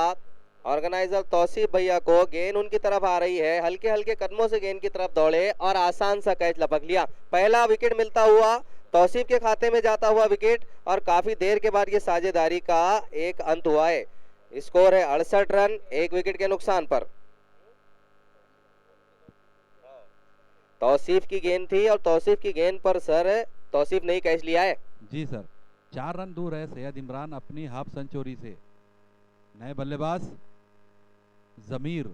B: ऑर्गेनाइजर तौसीफ भैया को, गेंद उनकी तरफ आ रही है, हल्के हल्के कदमों से गेंद की तरफ दौड़े और आसान सा कैच लपक लिया। पहला विकेट मिलता हुआ तौसीफ के खाते में जाता हुआ विकेट, और काफी देर के बाद ये साझेदारी का एक अंत हुआ है। स्कोर है 68 रन, 1 विकेट के नुकसान पर। तौसीफ की गेंद थी और तौसीफ की गेंद पर सर तौसीफ ने ही कैच लिया है।
A: जी सर, 4 रन दूर है सैयद इमरान अपनी हाफ सेंचुरी से। नए बल्लेबाज जमीर।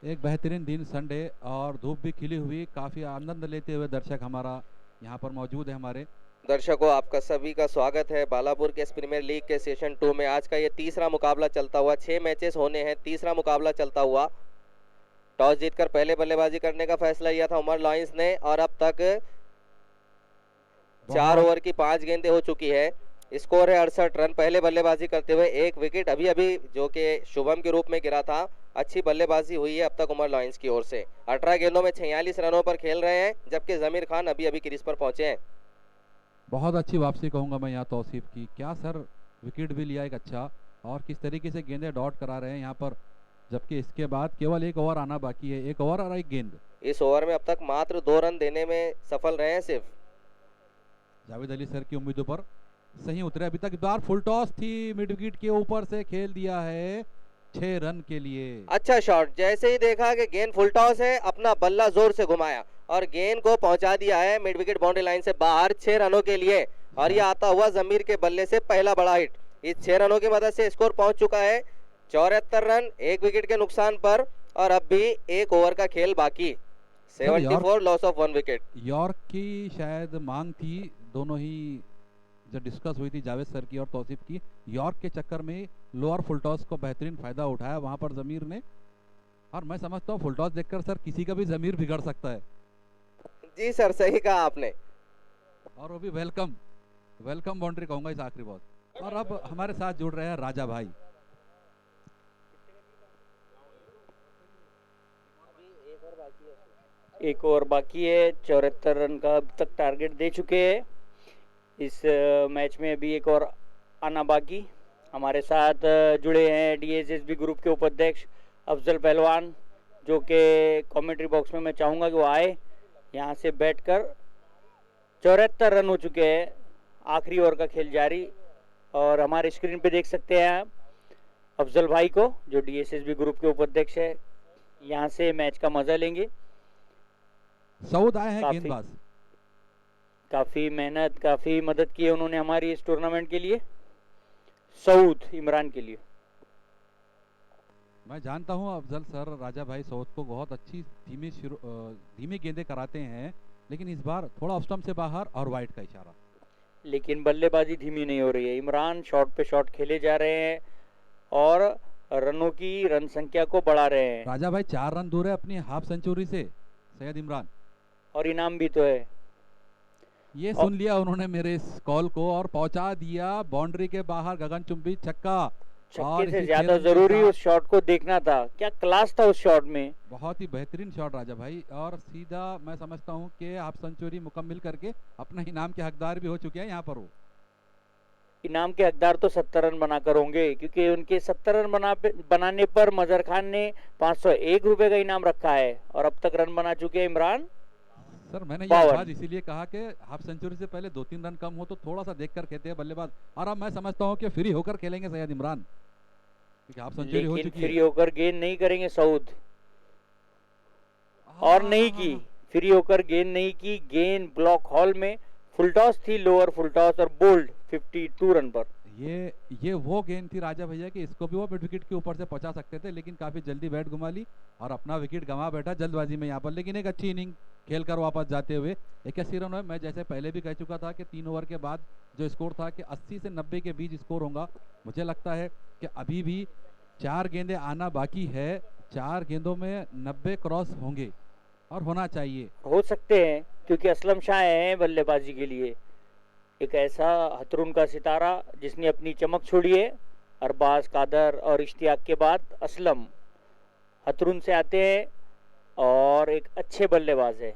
A: एक बेहतरीन दिन संडे और धूप भी खिली हुई, काफी आनंद लेते हुए दर्शक हमारा यहाँ पर मौजूद है। हमारे
B: दर्शकों, आपका सभी का स्वागत है बालापुर के प्रीमियर लीग के सेशन 2 में। आज का ये तीसरा मुकाबला चलता हुआ, 6 मैचेस होने हैं, तीसरा मुकाबला चलता हुआ। टॉस जीतकर पहले बल्लेबाजी करने का फैसला लिया था उमर लॉयंस ने, और अब तक 4 ओवर की 5 गेंदें हो चुकी है। स्कोर है 68 रन। पहले बल्लेबाजी करते हुए 1 विकेट अभी अभी जो कि शुभम के रूप में गिरा था। अच्छी बल्लेबाजी हुई है अब तक उमर लॉयंस की ओर से। 18 गेंदों में 46 रनों पर खेल रहे हैं, जबकि जमीर खान अभी अभी क्रीज पर पहुंचे हैं।
A: बहुत अच्छी वापसी कहूंगा मैं यहाँ तौसीफ की। क्या सर, विकेट भी लिया एक अच्छा, और किस तरीके से गेंदें डॉट करा रहे हैं यहाँ पर, जबकि इसके बाद केवल 1 ओवर आना बाकी है। 1 ओवर और 1 गेंद।
B: इस ओवर में अब तक मात्र 2 रन देने में सफल रहे हैं सिर्फ।
A: जावेद अली सर की उम्मीदों पर सही उतरे अभी तक। बार फुल टॉस थी, मिड विकेट के ऊपर से खेल दिया है 6 रन के लिए।
B: अच्छा शॉट, जैसे ही देखा कि गेंद फुल टॉस है, अपना बल्ला जोर से घुमाया और गेंद को पहुंचा दिया है मिड विकेट बाउंड्री लाइन से बाहर 6 रनों के लिए। और ये आता हुआ जमीर के बल्ले से पहला बड़ा हिट। इस 6 रनों की मदद से स्कोर पहुंच चुका है 74 रन, 1 विकेट के नुकसान पर, और अब भी 1 ओवर का खेल बाकी। 74 लॉस ऑफ 1 विकेट।
A: यॉर्क की शायद मांग थी, दोनों ही जो डिस्कस हुई थी जावेद सर की और तौसीफ की। यॉर्क के चक्कर में लोअर फुल टॉस को बेहतरीन फायदा उठाया वहां पर जमीर ने, और मैं समझता हूँ फुल टॉस देखकर सर किसी का भी जमीर बिगड़ सकता है।
B: जी सर, सही कहा आपने।
A: और वो भी वेलकम बाउंड्री कहूंगा इस आखिरी बॉल। और अब हमारे साथ जुड़ रहे हैं राजा भाई।
C: एक ओवर बाकी है। 74 रन का अब तक टारगेट दे चुके हैं। इस मैच में अभी एक और आना बाकी। हमारे साथ जुड़े हैं डीएसएसबी ग्रुप के उपाध्यक्ष अफजल पहलवान, जो कि कमेंट्री बॉक्स में मैं चाहूँगा कि वो आए यहाँ से बैठकर। 74 रन हो चुके हैं, आखिरी ओवर का खेल जारी। और हमारे स्क्रीन पे देख सकते हैं आप अफजल भाई को, जो डीएसएसबी ग्रुप के उपाध्यक्ष है। यहाँ से मैच का मजा लेंगे।
A: सऊद आए हैं गेंदबाज।
C: काफी मेहनत, काफी मदद की है उन्होंने हमारी इस टूर्नामेंट के लिए, सऊद इमरान के लिए।
A: मैं जानता हूं अफजल सर राजा भाई सऊद को बहुत अच्छी धीमी गेंदें कराते हैं, लेकिन इस बार थोड़ा ऑफ स्टंप से बाहर और वाइड का इशारा।
C: लेकिन बल्लेबाजी धीमी नहीं हो रही है। इमरान शॉट पे शॉट खेले जा रहे हैं और रनों की रन संख्या को बढ़ा रहे हैं।
A: राजा भाई 4 रन दूर है अपनी हाफ सेंचुरी से सैयद इमरान,
C: और इनाम भी तो है।
A: ये सुन लिया उन्होंने मेरे इस कॉल को और पहुंचा दिया बाउंड्री के बाहर गगनचुंबी छक्का।
C: छक्के से ज्यादा जरूरी उस शॉट को देखना था। क्या क्लास था उस शॉट में।
A: बहुत ही बेहतरीन शॉट राजा भाई, और सीधा मैं समझता हूं कि हाफ सेंचुरी मुकम्मिल करके अपना इनाम के हकदार भी हो चुके हैं यहाँ पर। वो
C: इनाम के हकदार तो 70 रन बनाकर होंगे, क्योंकि उनके 70 रन बनाने पर मजहर खान ने 501 रुपए का इनाम रखा है, और अब तक रन बना चुके हैं इमरान।
A: सर मैंने ये बात इसीलिए कहा कि हाफ सेंचुरी से पहले 2-3 रन कम हो तो थोड़ा सा देखकर कहते हैं बल्लेबाज, और अब मैं समझता हूं कि फ्री होकर खेलेंगे सैयद इमरान, क्योंकि हाफ सेंचुरी हो चुकी है।
C: फ्री होकर गेंद नहीं करेंगे सऊद, और नहीं की फ्री होकर गेंद नहीं की। गेंद ब्लॉक हॉल में फुल टॉस थी, लोअर फुल टॉस और बोल्ड 52 रन पर।
A: ये वो गेंद थी राजा भैया कि इसको भी वो मिड विकेट के ऊपर से पहुंचा सकते थे, लेकिन काफी जल्दी बैट घुमा ली और अपना विकेट गंवा बैठा जल्दबाजी में यहाँ पर। लेकिन एक अच्छी इनिंग खेलकर वापस जाते हुए 81 रन है। मैं जैसे पहले भी कह चुका था कि 3 ओवर के बाद जो स्कोर था कि 80 से 90 के बीच स्कोर होगा। मुझे लगता है कि अभी भी 4 गेंदें आना बाकी है, 4 गेंदों में 90 क्रॉस होंगे और होना चाहिए।
C: हो सकते हैं, क्योंकि असलम शाह हैं बल्लेबाजी के लिए एक ऐसा हथरुन का सितारा जिसने अपनी चमक छोड़ी है। अरबाज, कादर और इश्तियाक के बाद असलम हथरुन से आते हैं और एक अच्छे बल्लेबाज है।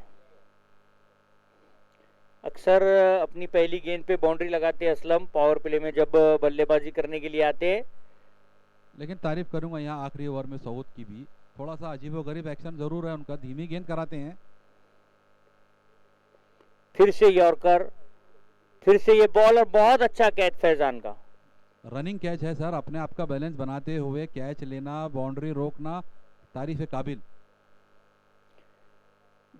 C: अक्सर अपनी पहली गेंद पे बाउंड्री लगाते हैं असलम पावर प्ले में जब बल्लेबाजी करने के लिए आते हैं।
A: लेकिन तारीफ करूंगा यहाँ आखिरी ओवर में सऊद की भी, थोड़ा सा अजीबोगरीब एक्शन जरूर है उनका, धीमी गेंद कराते हैं।
C: फिर से यॉर्कर, फिर से ये बॉल और बहुत अच्छा कैच फैजान का।
A: रनिंग कैच है सर, अपने आप का बैलेंस बनाते हुए कैच लेना, बाउंड्री रोकना, तारीफ काबिल।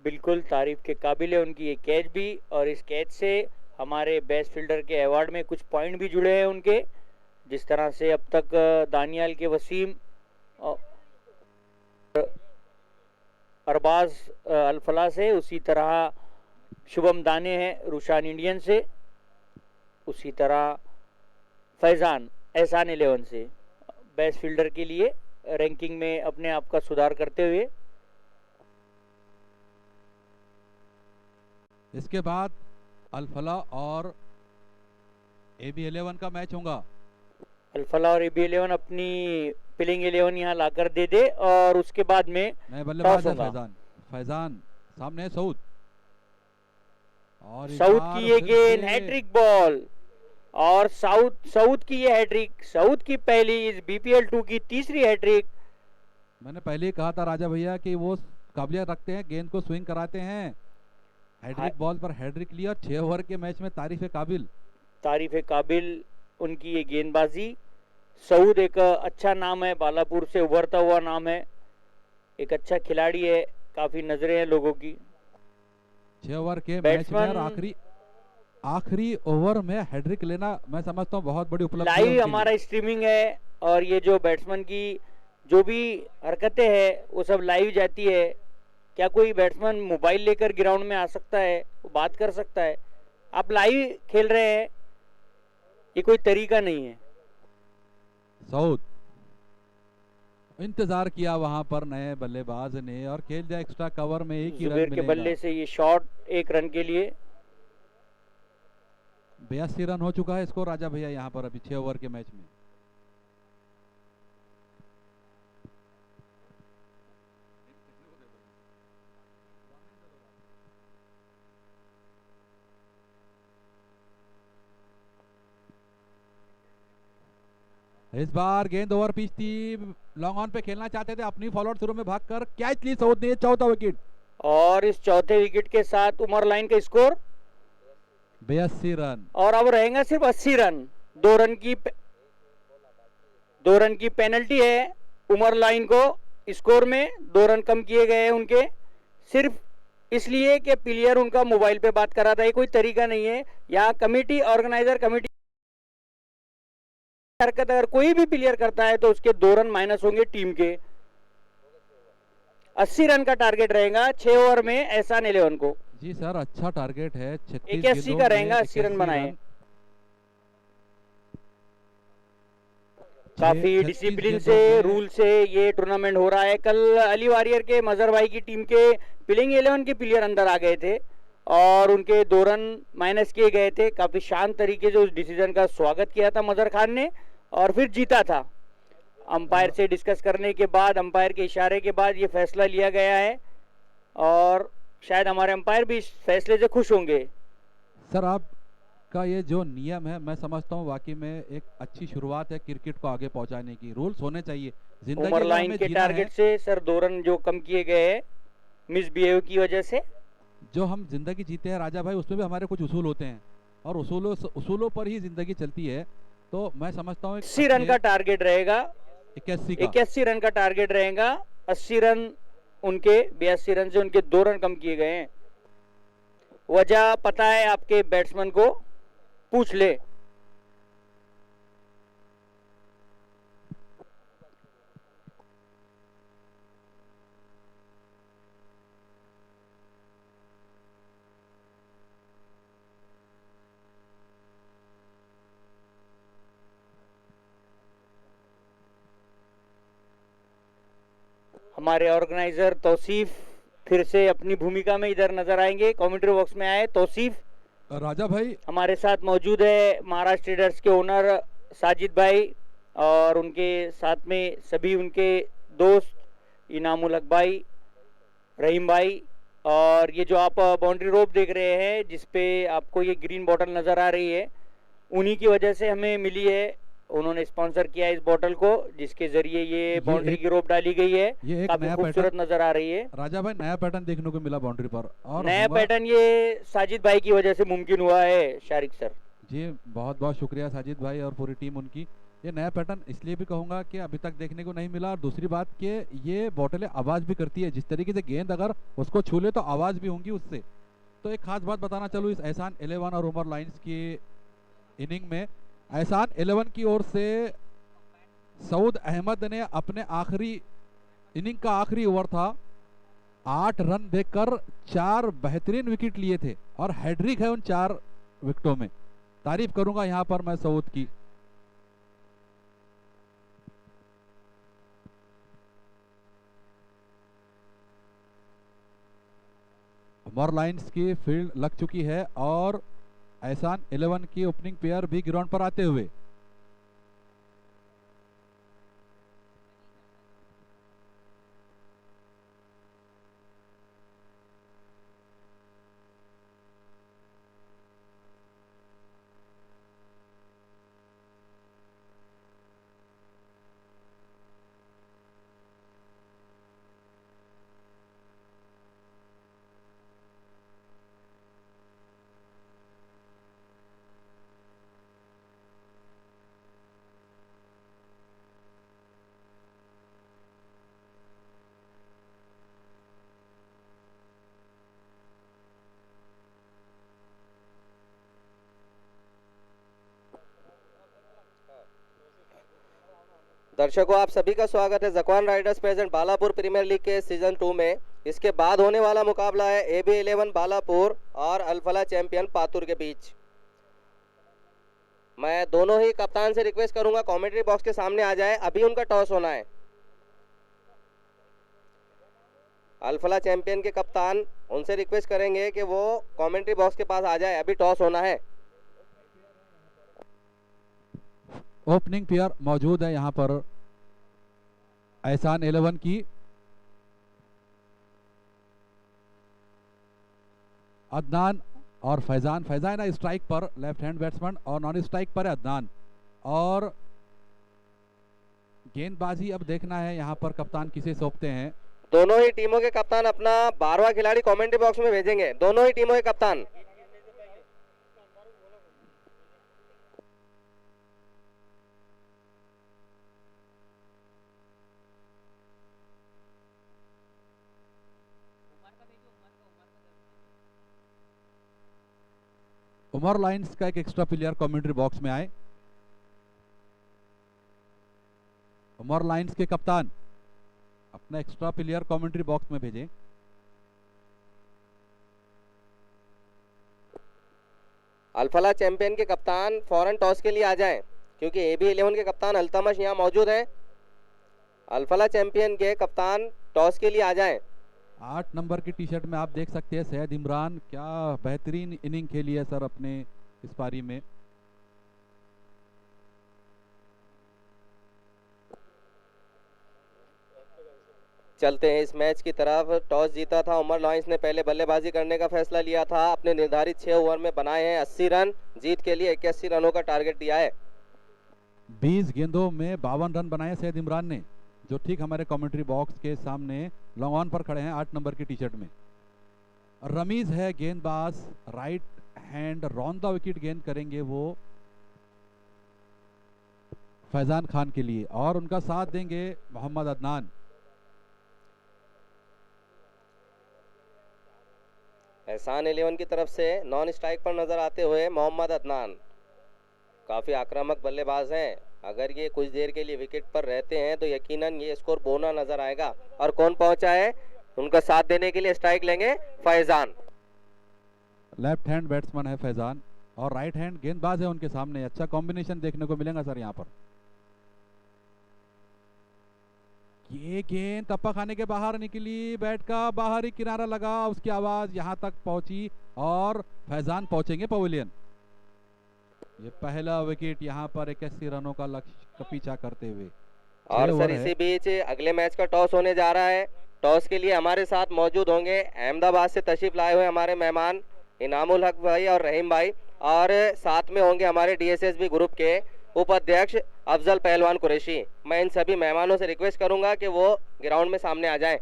C: बिल्कुल तारीफ के काबिल है उनकी ये कैच भी, और इस कैच से हमारे बेस्ट फील्डर के अवार्ड में कुछ पॉइंट भी जुड़े हैं उनके। जिस तरह से अब तक दानियाल के वसीम और अरबाज अल्फला से, उसी तरह शुभम दाने हैं रुशान इंडियन से, उसी तरह फैजान एहसान 11 से बेस्ट फील्डर के लिए रैंकिंग में अपने आप का सुधार करते हुए।
A: इसके बाद अल्फला और AB 11 का मैच होगा।
C: अल्फला और AB 11 अपनी प्लेइंग 11 यहाँ लाकर दे दे और उसके बाद में
A: नए बल्लेबाज है
C: होगा।
A: फैजान, फैजान सामने है सऊद, और इस
C: साउथ
A: बार
C: की ये
A: फिर
C: गेंद
A: से
C: हैट्रिक बॉल, और साउथ की ये हैट्रिक, साउथ की पहली इस BPL 2 की तीसरी हैट्रिक।
A: मैंने पहले ही कहा था राजा भैया कि वो काबिलियत रखते हैं, गेंद को स्विंग कराते हैं। हैड्रिक बॉल पर हैड्रिक लिया, 6 ओवर के मैच में तारीफ काबिल।
C: तारीफ काबिल उनकी ये गेंदबाजी। सऊद एक अच्छा नाम है, बालापुर से उभरता हुआ नाम है, एक अच्छा खिलाड़ी है, काफी नजरें हैं लोगों की।
A: 6 ओवर के मैच में और आखिरी ओवर में हैड्रिक लेना मैं समझता हूँ बहुत बड़ी उपलब्धि है उनके
C: लाइव हमारा
A: लिए।
C: स्ट्रीमिंग है और ये जो बैट्समैन की जो भी हरकतें हैं वो सब लाइव जाती है। क्या कोई बैट्समैन मोबाइल लेकर ग्राउंड में आ सकता है, वो बात कर सकता है? आप लाइव खेल रहे हैं, ये कोई तरीका नहीं है।
A: सऊद इंतजार किया वहां पर नए बल्लेबाज ने और खेल दिया एक्स्ट्रा कवर में, एक ही रन
C: जुबेर के
A: मिलेगा।
C: बल्ले से ये शॉट 1 रन के लिए।
A: 82 रन हो चुका है स्कोर राजा भैया यहाँ पर अभी 6 ओवर के मैच में। इस बार गेंद ओवर पिच थी, लॉन्ग ऑन पे खेलना चाहते थे, अपनी फॉलोअर शुरू में भागकर कैच ली सऊद ने, चौथा विकेट।
C: और इस चौथे विकेट के साथ उमर लाइन का स्कोर
A: 82 रन,
C: और अब रहेगा सिर्फ 80 रन। 2 रन की पेनल्टी है उमर लाइन को, स्कोर में 2 रन कम किए गए हैं उनके, सिर्फ इसलिए कि प्लेयर उनका मोबाइल पे बात कर रहा था। ये कोई तरीका नहीं है। यहाँ कमेटी, ऑर्गेनाइजर कमेटी हरकत अगर कोई भी प्लेयर करता है तो उसके 2 रन माइनस होंगे टीम के। 80 रन का टारगेट रहेगा 6 ओवर में एहसान 11 को।
A: जी सर अच्छा टारगेट है, 36
C: 81 का रहेगा, 80 रन बनाए। काफी डिसिप्लिन से, रूल से ये टूर्नामेंट हो रहा है। कल अली वारियर के मजहर भाई की टीम के प्लेइंग 11 के प्लेयर अंदर आ गए थे और उनके 2 रन माइनस किए गए थे। काफी शांत तरीके से उस डिसीजन का स्वागत किया था मजहर खान ने और फिर जीता था। अंपायर से डिस्कस करने के बाद, अंपायर के इशारे के बाद ये फैसला लिया गया है और शायद हमारे अंपायर भी इस फैसले से खुश होंगे।
A: सर आपका ये जो नियम है मैं समझता हूँ वाकई में एक अच्छी शुरुआत है क्रिकेट को आगे पहुंचाने की। रूल्स होने चाहिए, जिंदगी
C: उमर
A: में
C: लाइन
A: हमें
C: के
A: जीना है।
C: टारगेट से सर 2 रन जो कम किए गए हैं मिसबिहेव की वजह से।
A: जो हम जिंदगी जीते हैं राजा भाई, उसमें भी हमारे कुछ उसूल होते हैं और उसूलों पर ही जिंदगी चलती है। तो मैं समझता हूँ
C: 80 रन का टारगेट रहेगा,
A: 81
C: रन का टारगेट रहेगा। 80 रन उनके, 82 रन से उनके 2 रन कम किए गए हैं। वजह पता है आपके बैट्समैन को, पूछ ले। हमारे ऑर्गेनाइजर तौसीफ फिर से अपनी भूमिका में इधर नजर आएंगे। कमेंट्री बॉक्स में आए तौसीफ।
A: राजा भाई
C: हमारे साथ मौजूद है महाराष्ट्र ट्रेडर्स के ओनर साजिद भाई और उनके साथ में सभी उनके दोस्त इनामुल हक भाई, रहीम भाई। और ये जो आप बाउंड्री रोप देख रहे हैं जिसपे आपको ये ग्रीन बॉटल नजर आ रही है, उन्हीं की वजह से हमें मिली है। उन्होंने स्पॉन्सर किया है इस बॉटल को, जिसके जरिए ये बाउंड्री की रोप डाली गई है।
A: ये एक
C: काफी
A: नया
C: खूबसूरत
A: पैटर्न
C: नजर आ रही है।
A: राजा भाई, नया पैटर्न देखने को मिला बाउंड्री पर। और
C: नया
A: होगा-
C: पैटर्न ये साजिद भाई की वजह से मुमकिन हुआ है शारिक सर।
A: जी बहुत बहुत शुक्रिया साजिद भाई और पूरी टीम उनकी। ये नया पैटर्न इसलिए भी कहूँगा कि अभी तक देखने को नहीं मिला, और दूसरी बात कि ये बोतलें आवाज़ भी करती है। जिस तरीके से गेंद अगर उसको छू ले तो आवाज़ भी होंगी उससे। तो एक खास बात बताना चलूँ इस एहसान 11 और उमर लाइंस की इनिंग में, एहसान 11 की ओर से सऊद अहमद ने अपने आखिरी इनिंग का आखिरी ओवर था, 8 रन देकर 4 बेहतरीन विकेट लिए थे और हैड्रिक है उन 4 विकेटों में। तारीफ करूंगा यहां पर मैं सऊद की। उमर लाइंस की फील्ड लग चुकी है और एहसान 11 की ओपनिंग पेयर भी ग्राउंड पर आते हुए।
B: दर्शकों, आप सभी का स्वागत है Zakwan riders present Balapur premier league के सीजन 2 में। इसके बाद होने वाला मुकाबला है AB 11 बालापुर और अल्फला चैंपियन पातुर के बीच। मैं दोनों ही कप्तान से रिक्वेस्ट करूंगा कमेंट्री बॉक्स के सामने आ जाए, अभी उनका टॉस होना है। अल्फला चैंपियन के कप्तान, उनसे रिक्वेस्ट करेंगे कि वो कमेंट्री बॉक्स के पास आ जाए, अभी टॉस होना है।
A: ओपनिंग पेयर मौजूद है यहां पर एहसान 11 की। अदनान और फैजान। फैजान है स्ट्राइक पर, लेफ्ट हैंड बैट्समैन, और नॉन स्ट्राइक पर है अदनान। और गेंदबाजी अब देखना है यहां पर कप्तान किसे सौंपते हैं।
B: दोनों ही टीमों के कप्तान अपना 12वां खिलाड़ी कमेंट्री बॉक्स में भेजेंगे, दोनों ही टीमों के कप्तान।
A: उमर लाइंस का एक एक्स्ट्रा प्लेयर कमेंट्री बॉक्स में आए। उमर लाइंस के कप्तान अपना एक्स्ट्रा प्लेयर कमेंट्री बॉक्स में भेजें।
B: अल्फला चैंपियन के कप्तान फौरन टॉस के लिए आ जाएं, क्योंकि AB 11 के कप्तान अल्तमश यहाँ मौजूद हैं। अल्फला चैंपियन के कप्तान टॉस के लिए आ जाएं।
A: 8 नंबर की टी शर्ट में आप देख सकते हैं सैयद इमरान, क्या बेहतरीन इनिंग खेली है सर अपने इस पारी में।
B: चलते हैं इस मैच की तरफ। टॉस जीता था उमर लाइंस ने, पहले बल्लेबाजी करने का फैसला लिया था। अपने निर्धारित 6 ओवर में बनाए हैं 80 रन, जीत के लिए 81 रनों का टारगेट दिया है।
A: 20 गेंदों में 52 रन बनाए सैयद इमरान ने, जो ठीक हमारे कमेंट्री बॉक्स के सामने लॉन्ग ऑन पर खड़े हैं 8 नंबर की टी शर्ट में। रमीज है गेंदबाज, right hand Ron the wicket गेंद करेंगे वो फैजान खान के लिए, और उनका साथ देंगे मोहम्मद अदनान।
B: एहसान 11 की तरफ से नॉन स्ट्राइक पर नजर आते हुए मोहम्मद अदनान काफी आक्रामक बल्लेबाज हैं। अगर ये कुछ देर के लिए विकेट पर रहते हैं तो यकीनन ये स्कोर बोना नजर आएगा। और कौन पहुंचा है उनका साथ देने के लिए, स्ट्राइक लेंगे फैजान।
A: लेफ्ट हैंड बैट्समैन है फैजान और राइट हैंड गेंदबाज है उनके सामने। अच्छा कॉम्बिनेशन देखने को मिलेगा सर यहाँ पर। ये गेंद टप्पा खाने के बाहर निकली, बैट का बाहरी किनारा लगा, उसकी आवाज यहां तक पहुंची और फैजान पहुंचेंगे पवेलियन। ये पहला विकेट यहां पर 81 रनों का लक्ष्य का पीछा करते हुए।
B: और
A: छह
B: सर
A: ओवर है।
B: इसी बीच अगले मैच का टॉस होने जा रहा है। टॉस के लिए हमारे साथ मौजूद होंगे अहमदाबाद से तशरीफ लाए हुए हमारे मेहमान इनामुल हक भाई और रहीम भाई, और साथ में होंगे हमारे डीएसएसबी ग्रुप के उपाध्यक्ष अफजल पहलवान कुरैशी। मैं इन सभी मेहमानों से रिक्वेस्ट करूंगा कि वो ग्राउंड में सामने आ जाएं।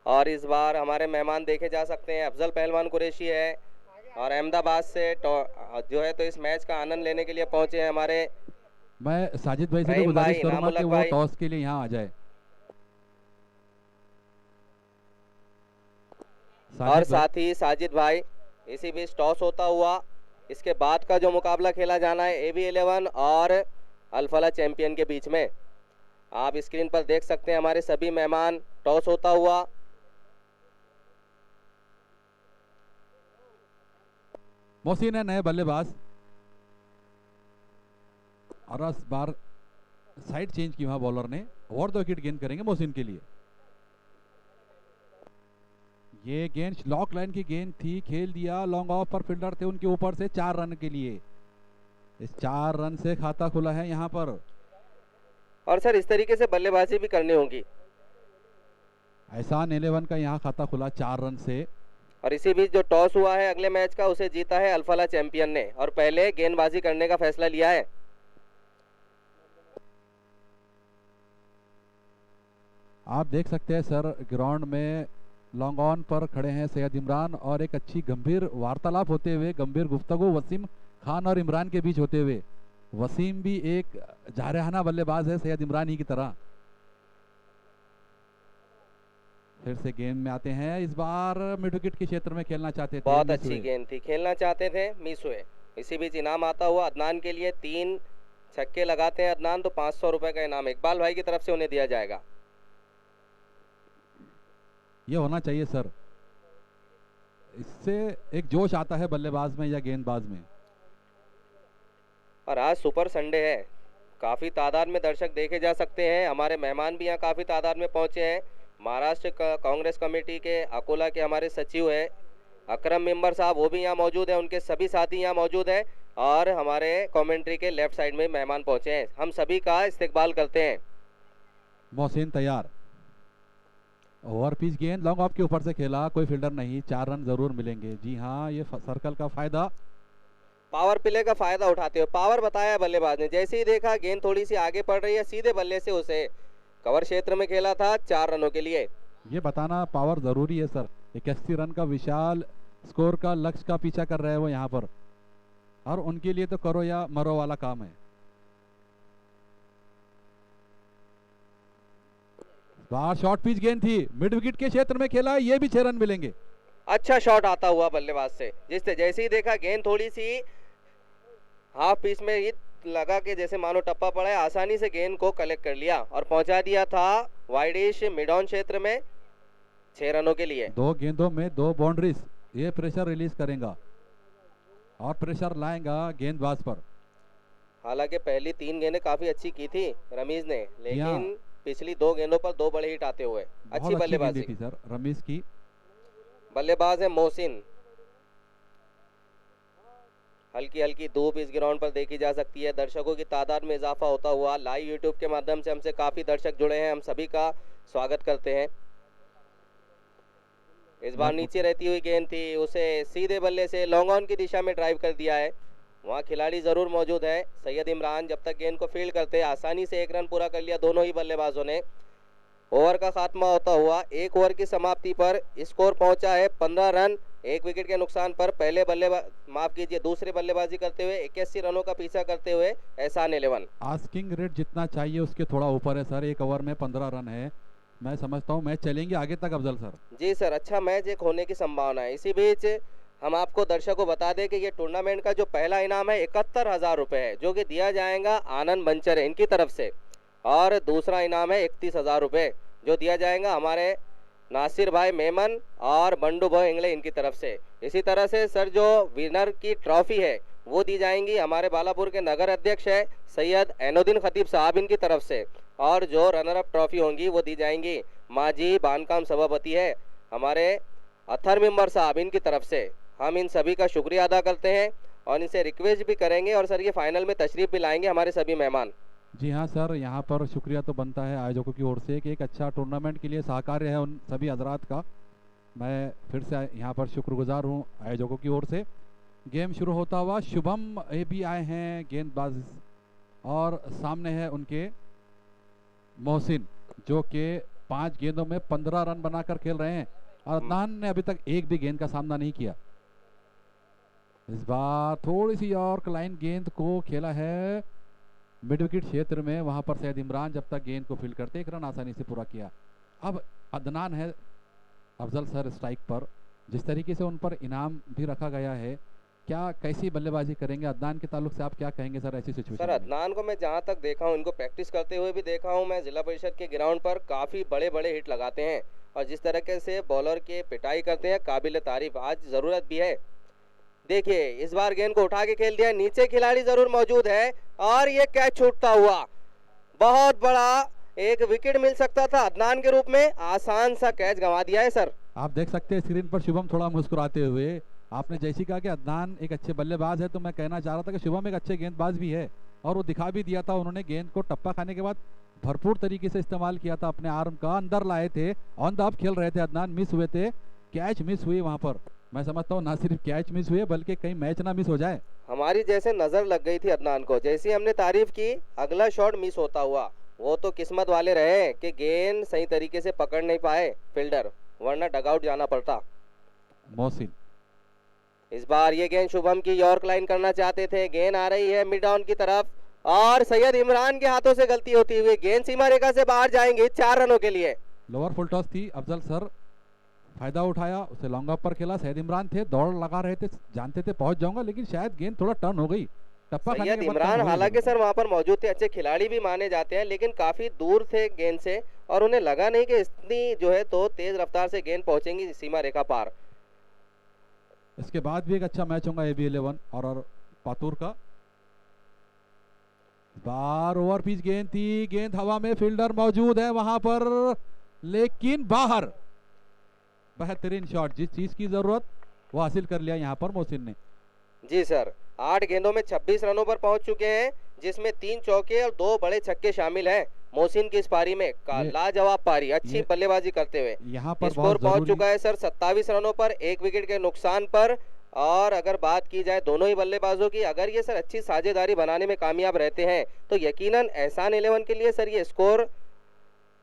B: और इस बार हमारे मेहमान देखे जा सकते हैं अफजल पहलवान कुरैशी है, और अहमदाबाद से जो है तो इस मैच का आनंद लेने के लिए पहुंचे हैं हमारे
A: मैं साजिद भाई से भी
B: रहीम
A: गुजारिश
B: भाई,
A: करूंगा
B: इनामुल
A: कि
B: हक
A: वो
B: भाई।
A: टॉस के लिए यहाँ आ जाए।
B: और
A: साजिद भाई,
B: साथ ही साजिद भाई, इसी बीच टॉस होता हुआ इसके बाद का जो मुकाबला खेला जाना है AB11 और अल्फला चैंपियन के बीच में, आप स्क्रीन पर देख सकते हैं हमारे सभी मेहमान। टॉस होता हुआ
A: मोहसिन है नए बल्लेबाज, और इस बार साइड चेंज की वहां बॉलर ने, और 2 विकेट गेंद करेंगे मोहसिन के लिए। ये गेंद लॉक लाइन की गेंद थी, खेल दिया, लॉन्ग ऑफ पर फील्डर थे उनके ऊपर से 4 रन के लिए। इस 4 रन से खाता खुला है यहाँ पर।
B: और सर इस तरीके से बल्लेबाजी भी करनी होगी।
A: एहसान 11 का यहाँ खाता खुला 4 रन से।
B: और इसी बीच जो टॉस हुआ है अगले मैच का, उसे जीता है अल्फला चैंपियन ने, और पहले गेंदबाजी करने का फैसला लिया है।
A: आप देख सकते हैं सर ग्राउंड में लॉन्ग ऑन पर खड़े हैं सैयद इमरान, और एक अच्छी गंभीर वार्तालाप होते हुए, गंभीर गुफ्तगू वसीम खान और इमरान के बीच होते हुए। वसीम भी एक जारहाना बल्लेबाज है सैयद इमरान ही की तरह। फिर से गेंद में आते हैं, इस बार मिड विकेट के क्षेत्र में खेलना चाहते थे,
B: बहुत
A: मिस
B: अच्छी
A: हुए।
B: गेंद थी, खेलना चाहते थे, मिस हुए। इसी बीच इनाम आता हुआ अदनान के लिए, 3 छक्के लगाते हैं अदनान तो 500 रुपए का इनाम इकबाल भाई की तरफ से उन्हें दिया जाएगा।
A: ये होना चाहिए सर, इससे एक जोश आता है बल्लेबाज में या गेंदबाज में।
B: और आज सुपर संडे है, काफ़ी तादाद में दर्शक देखे जा सकते हैं। हमारे मेहमान भी यहाँ काफ़ी तादाद में पहुँचे हैं। महाराष्ट्र कांग्रेस कमेटी के अकोला के हमारे सचिव है अकरम मेंबर साहब, वो भी यहाँ मौजूद हैं, उनके सभी साथी यहाँ मौजूद हैं, और हमारे कमेंट्री के लेफ्ट साइड में मेहमान पहुँचे हैं। हम सभी का इस्तकबाल करते हैं।
A: मोहसिन तैयार, ओवर पिच गेंद लॉन्ग ऑफ के ऊपर से खेला, कोई फील्डर नहीं, 4 रन जरूर मिलेंगे। जी हाँ, ये सर्कल का फायदा,
B: पावर प्ले का फायदा उठाते हुए पावर बताया बल्लेबाज ने, जैसे ही देखा गेंद थोड़ी सी आगे पड़ रही है, सीधे बल्ले से उसे कवर क्षेत्र में खेला था 4 रनों के लिए।
A: ये बताना पावर जरूरी है सर। 81 रन का विशाल स्कोर का लक्ष्य का पीछा कर रहे हैं वो यहाँ पर, और उनके लिए तो करो या मरो वाला काम है। बाहर शॉर्ट पिच गेंद थी, मिड विकेट के क्षेत्र में खेला, ये भी 6 रन मिलेंगे।
B: अच्छा शॉट आता हुआ बल्लेबाज से, जिससे जैसे ही देखा गेंद थोड़ी सी हाफ पिच में ही लगा के जैसे मानो टप्पा पड़ा है, आसानी से गेंद को कलेक्ट कर लिया और पहुंचा दिया था वाइडिश मिड ऑन क्षेत्र में 6 रनों के लिए।
A: 2 गेंदों में 2 बाउंड्रीज, ये प्रेशर रिलीज करेगा और प्रेशर लाएगा गेंदबाज पर।
B: हालांकि पहली 3 गेंदें काफी अच्छी की थी रमीज ने, लेकिन
A: यहाँ
B: पिछली 2 गेंदों पर 2 बड़े हिट आते हुए अच्छी बल्लेबाजी
A: गेंदें थी सर रमीज की।
B: बल्लेबाज है मोहसिन। हल्की हल्की धूप इस ग्राउंड पर देखी जा सकती है। दर्शकों की तादाद में इजाफा होता हुआ लाइव यूट्यूब के माध्यम से हमसे काफी दर्शक जुड़े हैं, हम सभी का स्वागत करते हैं। इस बार नीचे रहती हुई गेंद थी, उसे सीधे बल्ले से लॉन्ग ऑन की दिशा में ड्राइव कर दिया है। वहाँ खिलाड़ी जरूर मौजूद है सैयद इमरान, जब तक गेंद को फील्ड करते आसानी से 1 रन पूरा कर लिया दोनों ही बल्लेबाजों ने। ओवर का खात्मा होता हुआ 1 ओवर की समाप्ति पर स्कोर पहुंचा है 15 रन 1 विकेट के नुकसान पर। पहले दूसरे बल्लेबाजी करते हुए 81 रनों का पीछा करते हुए एहसान 11।
A: आस्किंग रेट जितना चाहिए उसके थोड़ा ऊपर है सर, 1 ओवर में 15 रन है। मैं समझता हूँ मैच चलेंगे आगे तक अफजल सर।
B: जी सर, अच्छा मैच एक होने की संभावना है। इसी बीच हम आपको दर्शकों को बता दें कि ये टूर्नामेंट का जो पहला इनाम है 71,000 रुपये है, जो कि दिया जाएगा आनंद बंचर इनकी तरफ से, और दूसरा इनाम है 31,000 रुपये। जो दिया जाएगा हमारे नासिर भाई मेमन और बंडू भाई इंगले इनकी तरफ से। इसी तरह से सर जो विनर की ट्रॉफी है वो दी जाएंगी हमारे बालापुर के नगर अध्यक्ष है सैयद ऐनुद्दीन खतीब साहब इनकी तरफ से, और जो रनर अप ट्रॉफी होंगी वो दी जाएंगी माजी बांधकाम सभापति है हमारे अथर मेंबर साहब इनकी तरफ से। हम इन सभी का शुक्रिया अदा करते हैं और इनसे रिक्वेस्ट भी करेंगे, और सर ये फाइनल में तशरीफ भी लाएंगे हमारे सभी मेहमान।
A: जी हाँ सर, यहाँ पर शुक्रिया तो बनता है आयोजकों की ओर से कि एक अच्छा टूर्नामेंट के लिए सहकार्य है उन सभी हजरात का। मैं फिर से यहाँ पर शुक्रगुजार हूँ आयोजकों की ओर से। गेम शुरू होता हुआ शुभम ये भी आए हैं गेंदबाज, और सामने है उनके मोहसिन जो कि 5 गेंदों में 15 रन बनाकर खेल रहे हैं, और अदनान ने अभी तक एक भी गेंद का सामना नहीं किया। इस बार थोड़ी सी यॉर्क लाइन गेंद को खेला है मिड विकेट क्षेत्र में, वहां पर सैयद इमरान जब तक गेंद को फील्ड करते 1 रन आसानी से पूरा किया। अब अदनान है अफजल सर स्ट्राइक पर, जिस तरीके से उन पर इनाम भी रखा गया है, क्या कैसी बल्लेबाजी करेंगे अदनान के ताल्लुक से आप क्या कहेंगे सर ऐसी सिचुएशन
B: सर
A: में?
B: अदनान को मैं जहाँ तक देखा हूँ, इनको प्रैक्टिस करते हुए भी देखा हूँ मैं जिला परिषद के ग्राउंड पर, काफ़ी बड़े बड़े हिट लगाते हैं और जिस तरीके से बॉलर के पिटाई करते हैं काबिल तारीफ। आज ज़रूरत भी है। देखिए इस बार गेंद को उठा के खेल दिया, नीचे खिलाड़ी ज़रूर मौजूद है और ये कैच छूटता हुआ, बहुत बड़ा एक विकेट मिल सकता था अदनान के रूप में, आसान सा कैच गंवा दिया है सर।
A: आप देख सकते हैं स्क्रीन पर शुभम थोड़ा मुस्कुराते हुए। आपने जैसी कहा कि अदनान एक अच्छे बल्लेबाज है, तो मैं कहना चाह रहा था कि शुभम एक अच्छे गेंदबाज भी है, और वो दिखा भी दिया था। उन्होंने गेंद को टप्पा खाने के बाद भरपूर तरीके से इस्तेमाल किया था, अपने आर्म का अंदर लाए थे, ऑन द ऑफ खेल रहे थे अदनान, मिस हुए थे, कैच मिस हुई वहां पर। मैं समझता हूँ ना सिर्फ कैच मिस हुए बल्कि कहीं मैच ना मिस हो जाए।
B: हमारी जैसे नज़र लग गई थी अदनान को, जैसी हमने तारीफ की अगला शॉट मिस होता हुआ। वो तो किस्मत वाले रहे कि गेंद सही तरीके से पकड़ नहीं पाए फील्डर, वरना डगआउट जाना पड़ता।
A: मोहसिन
B: इस बार ये गेंद शुभम की यॉर्क लाइन करना चाहते थे, गेंद आ रही है मिड ऑन की तरफ और सैयद इमरान के हाथों से गलती होती हुई गेंद सीमा रेखा से बाहर जाएंगी 4 रनों के लिए।
A: लोअर फुल टॉस थी, अफजल सर फायदा उठाया, उसे लॉन्ग ऑफ पर खेला। सैयद इमरान थे, दौड़ लगा रहे थे, जानते थे पहुंच जाऊंगा, लेकिन शायद गेंद थोड़ा टर्न हो गई, टप्पा खाने
B: सैयद
A: के बाद
B: इमरान
A: टर्न हो गई।
B: हालांकि सर वहां पर मौजूद थे, अच्छे खिलाड़ी भी माने जाते हैं, लेकिन काफी दूर थे गेंद से और उन्हें लगा नहीं कि इतनी जो है तो तेज रफ्तार से गेंद पहुंचेंगी सीमा रेखा पार।
A: इसके बाद भी एक अच्छा मैच होगा AB 11 और पातूर का। बार ओवर पिच गेंद थी, गेंद हवा में, फील्डर मौजूद है वहां पर लेकिन बाहर। बेहतरीन शॉट, जिस चीज की जरूरत वो हासिल कर लिया यहाँ पर मोहसिन ने।
B: जी सर, 8 गेंदों में 26 रनों पर पहुंच चुके हैं, जिसमें 3 चौके और 2 बड़े छक्के शामिल हैं। मोहसिन की इस पारी में लाजवाब पारी, अच्छी बल्लेबाजी करते हुए
A: यहाँ पर
B: स्कोर पहुंच चुका है सर 27 रनों पर, 1 विकेट के नुकसान पर। और अगर बात की जाए दोनों ही बल्लेबाजों की, अगर ये सर अच्छी साझेदारी बनाने में कामयाब रहते हैं तो यकीनन एहसान 11 के लिए सर ये स्कोर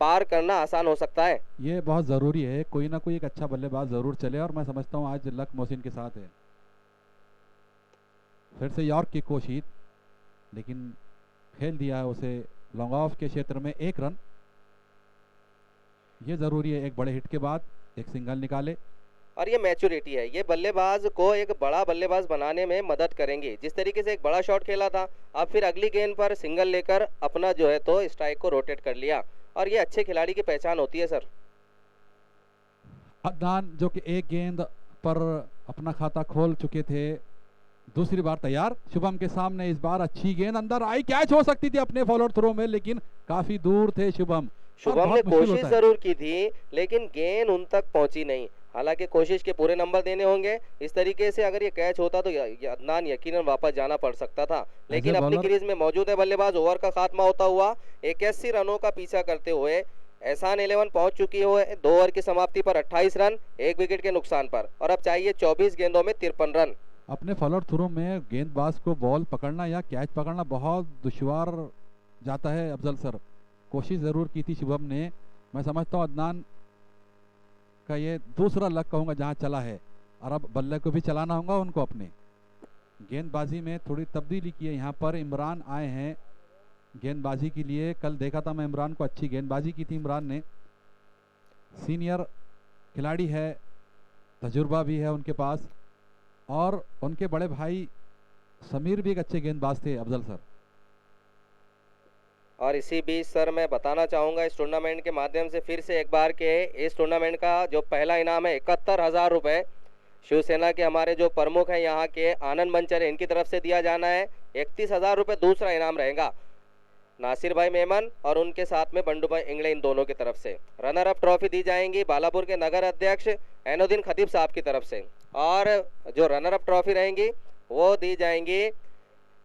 B: पार करना आसान हो सकता है।
A: ये बहुत जरूरी है, कोई ना कोई एक अच्छा बल्लेबाज जरूर चले, और मैं समझता हूँ आज लक मोहसिन के साथ है। फिर से यॉर्क की कोशिश, लेकिन खेल दिया है उसे लॉन्ग ऑफ के क्षेत्र में 1 रन। ये जरूरी है, एक बड़े हिट के बाद एक सिंगल निकाले,
B: और ये मैच्योरिटी है, ये बल्लेबाज को एक बड़ा बल्लेबाज बनाने में मदद करेंगे। जिस तरीके से एक बड़ा शॉट खेला था, अब फिर अगली गेंद पर सिंगल लेकर अपना जो है तो स्ट्राइक को रोटेट कर लिया, और ये अच्छे खिलाड़ी की पहचान होती है सर।
A: अदनान जो कि एक गेंद पर अपना खाता खोल चुके थे, दूसरी बार तैयार शुभम के सामने। इस बार अच्छी गेंद अंदर आई, कैच हो सकती थी अपने फॉलोअर थ्रो में, लेकिन काफी दूर थे शुभम।
B: शुभम ने कोशिश जरूर की थी, लेकिन गेंद उन तक पहुंची नहीं। हालांकि कोशिश के पूरे नंबर देने होंगे। इस तरीके से अगर ये कैच होता तो अदनान यकीनन वापस जाना पड़ सकता था, लेकिन अपनी क्रीज में मौजूद है बल्लेबाज। ओवर का खात्मा होता हुआ 81 रनों का पीछा करते हुए एहसान 11 पहुंच चुकी है 2 ओवर की समाप्ति पर 28 रन, 1 विकेट के नुकसान पर, और अब चाहिए 24 गेंदों में 53 रन।
A: अपने फॉलोअर थ्रो में गेंदबाज को बॉल पकड़ना या कैच पकड़ना बहुत दुश्वार जाता है अफजल सर। कोशिश ज़रूर की थी शुभम ने। मैं समझता हूँ अदनान का ये दूसरा लक कहूँगा जहाँ चला है, और अब बल्ले को भी चलाना होगा उनको। अपने गेंदबाजी में थोड़ी तब्दीली की है। यहाँ पर इमरान आए हैं गेंदबाजी के लिए। कल देखा था मैं इमरान को, अच्छी गेंदबाजी की थी इमरान ने। सीनियर खिलाड़ी है, तजुर्बा भी है उनके पास, और उनके बड़े भाई समीर भी एक अच्छे गेंदबाज थे अफजल सर।
B: और इसी बीच सर मैं बताना चाहूँगा इस टूर्नामेंट के माध्यम से फिर से एक बार के इस टूर्नामेंट का जो पहला इनाम है 71,000 रुपये शिवसेना के हमारे जो प्रमुख हैं यहाँ के आनंद बंचर इनकी तरफ से दिया जाना है। 31,000 रुपये दूसरा इनाम रहेगा नासिर भाई मेमन और उनके साथ में बंडू भाई इंगले इन दोनों की तरफ से। रनर अप ट्रॉफी दी जाएंगी बालापुर के नगर अध्यक्ष एनुद्दीन खतीब साहब की तरफ से और जो रनर अप ट्रॉफी रहेंगी वो दी जाएंगी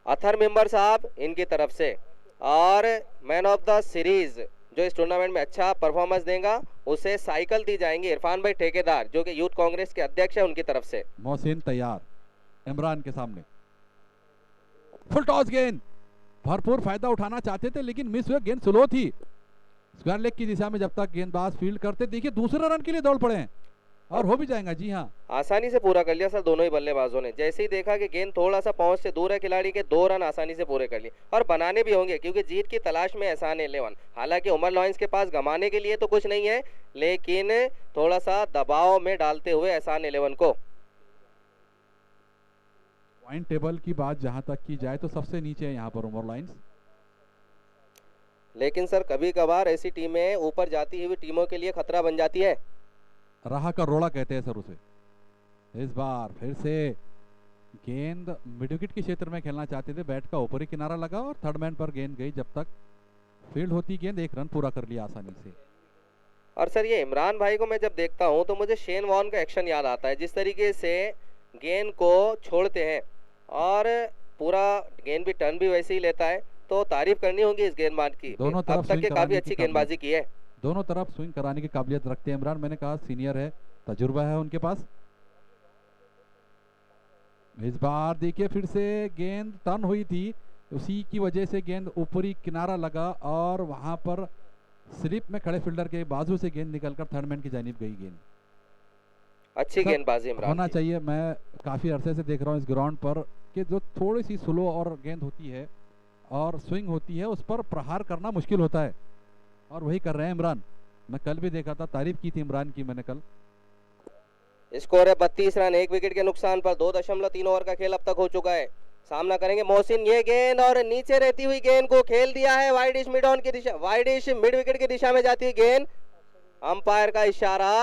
B: अथर मेंबर साहब इनकी तरफ से। और मैन ऑफ द सीरीज जो इस टूर्नामेंट में अच्छा परफॉर्मेंस देगा उसे साइकिल दी जाएंगी इरफान भाई ठेकेदार जो कि यूथ कांग्रेस के अध्यक्ष है उनकी तरफ से।
A: मोहसिन तैयार इमरान के सामने, फुल टॉस गेंद, भरपूर फायदा उठाना चाहते थे लेकिन मिस हुए, गेंद स्लो थी। स्क्वायर लेग की दिशा में जब तक गेंदबाज फील्ड करते, देखिए दूसरे रन के लिए दौड़ पड़े हैं और हो भी जाएगा। जी हाँ,
B: आसानी से पूरा कर लिया सर दोनों ही बल्लेबाजों ने। जैसे ही देखा कि गेंद थोड़ा सा पहुंच से दूर है खिलाड़ी के, 2 रन आसानी से पूरे कर लिए और बनाने भी होंगे क्योंकि जीत की तलाश में एहसान 11। हालांकि उमर लॉयंस के पास गंवाने के लिए तो कुछ नहीं है लेकिन थोड़ा सा दबाव में डालते हुए एहसान 11 को।
A: पॉइंट टेबल की बात जहां तक की जाए तो सबसे नीचे है यहाँ पर उमर लाइंस।
B: लेकिन सर कभी कभार ऐसी टीमें ऊपर जाती हुई टीमों के लिए खतरा बन जाती है।
A: राह का रोड़ा कहते हैं सर उसे। इस बार फिर से गेंद मिड विकेट के क्षेत्र में खेलना चाहते थे, बैट का ऊपरी किनारा लगा और थर्ड मैन पर गेंद गई। जब तक फील्ड होती गेंद 1 रन पूरा कर लिया आसानी से।
B: और सर ये इमरान भाई को मैं जब देखता हूं तो मुझे शेन वॉर्न का एक्शन याद आता है, जिस तरीके से गेंद को छोड़ते हैं और पूरा गेंद भी टर्न भी वैसे ही लेता है, तो तारीफ करनी होगी इस गेंदबाज की।
A: दोनों तरफ
B: अब तक के काफी अच्छी गेंदबाजी की है।
A: दोनों तरफ स्विंग कराने की काबिलियत रखते हैं इमरान। मैंने कहा सीनियर है, तजुर्बा है उनके पास। इस बार देखिए फिर से गेंद टर्न हुई थी, उसी की वजह से गेंद ऊपरी किनारा लगा और वहां पर स्लिप में खड़े फील्डर के बाजू से गेंद निकलकर थर्ड मैन की जानिब गई। गेंद
B: अच्छी गेंदबाजी इमरान
A: होना
B: की।
A: चाहिए। मैं काफी अरसे से देख रहा हूँ इस ग्राउंड पर कि जो थोड़ी सी स्लो और गेंद होती है और स्विंग होती है उस पर प्रहार करना मुश्किल होता है और वही कर रहे हैं इमरान। मैं कल भी देखा था, तारीफ की थी इमरान की मैंने कल।
B: स्कोर है 32 रन 1 विकेट के नुकसान पर। 2.3 ओवर का खेल अब तक हो चुका है। सामना करेंगे मोहसिन, ये गेंद और नीचे रहती हुई गेंद को खेल दिया है वाइड इश मिड ऑन की दिशा, वाइड इश मिड विकेट की दिशा में जाती हुई गेंद। अंपायर का इशारा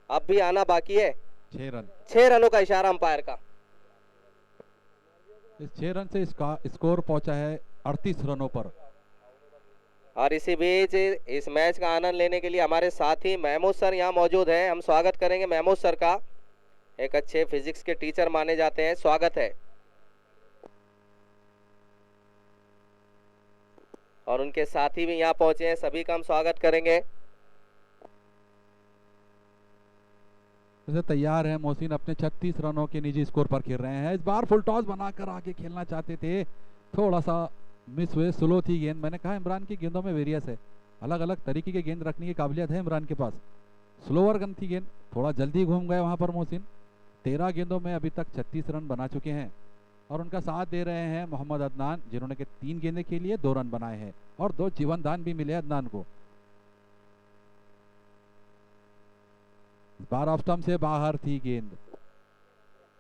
B: अब भी आना बाकी है।
A: 6 रन,
B: 6 रनों का इशारा अंपायर का।
A: इस 6 रन से इसका स्कोर पहुंचा है 38 रनों पर।
B: और इसी बीच इस मैच का आनंद लेने के लिए हमारे साथी महमूद सर यहाँ मौजूद हैं। हम स्वागत करेंगे महमूद सर का, एक अच्छे फिजिक्स के टीचर माने जाते हैं। स्वागत है। और उनके साथी भी यहाँ पहुंचे हैं, सभी का हम स्वागत करेंगे।
A: वैसे तैयार है मोहसिन, अपने 36 रनों के निजी स्कोर पर खेल रहे हैं। इस बार फुल टॉस बनाकर आगे खेलना चाहते थे, थोड़ा सा मिस हुए, स्लो थी गेंद। मैंने कहा इमरान की गेंदों में वेरियस है, अलग अलग तरीके के गेंद रखने की काबिलियत है इमरान के पास। स्लोअर गन थी गेंद, थोड़ा जल्दी घूम गए वहां पर मोहसिन। 13 गेंदों में अभी तक 36 रन बना चुके हैं और उनका साथ दे रहे हैं मोहम्मद अदनान, जिन्होंने के 3 गेंदें खेली है, 2 रन बनाए हैं और 2 जीवन दान भी मिले अदनान को। बार ऑफ स्टंप से बाहर थी गेंद,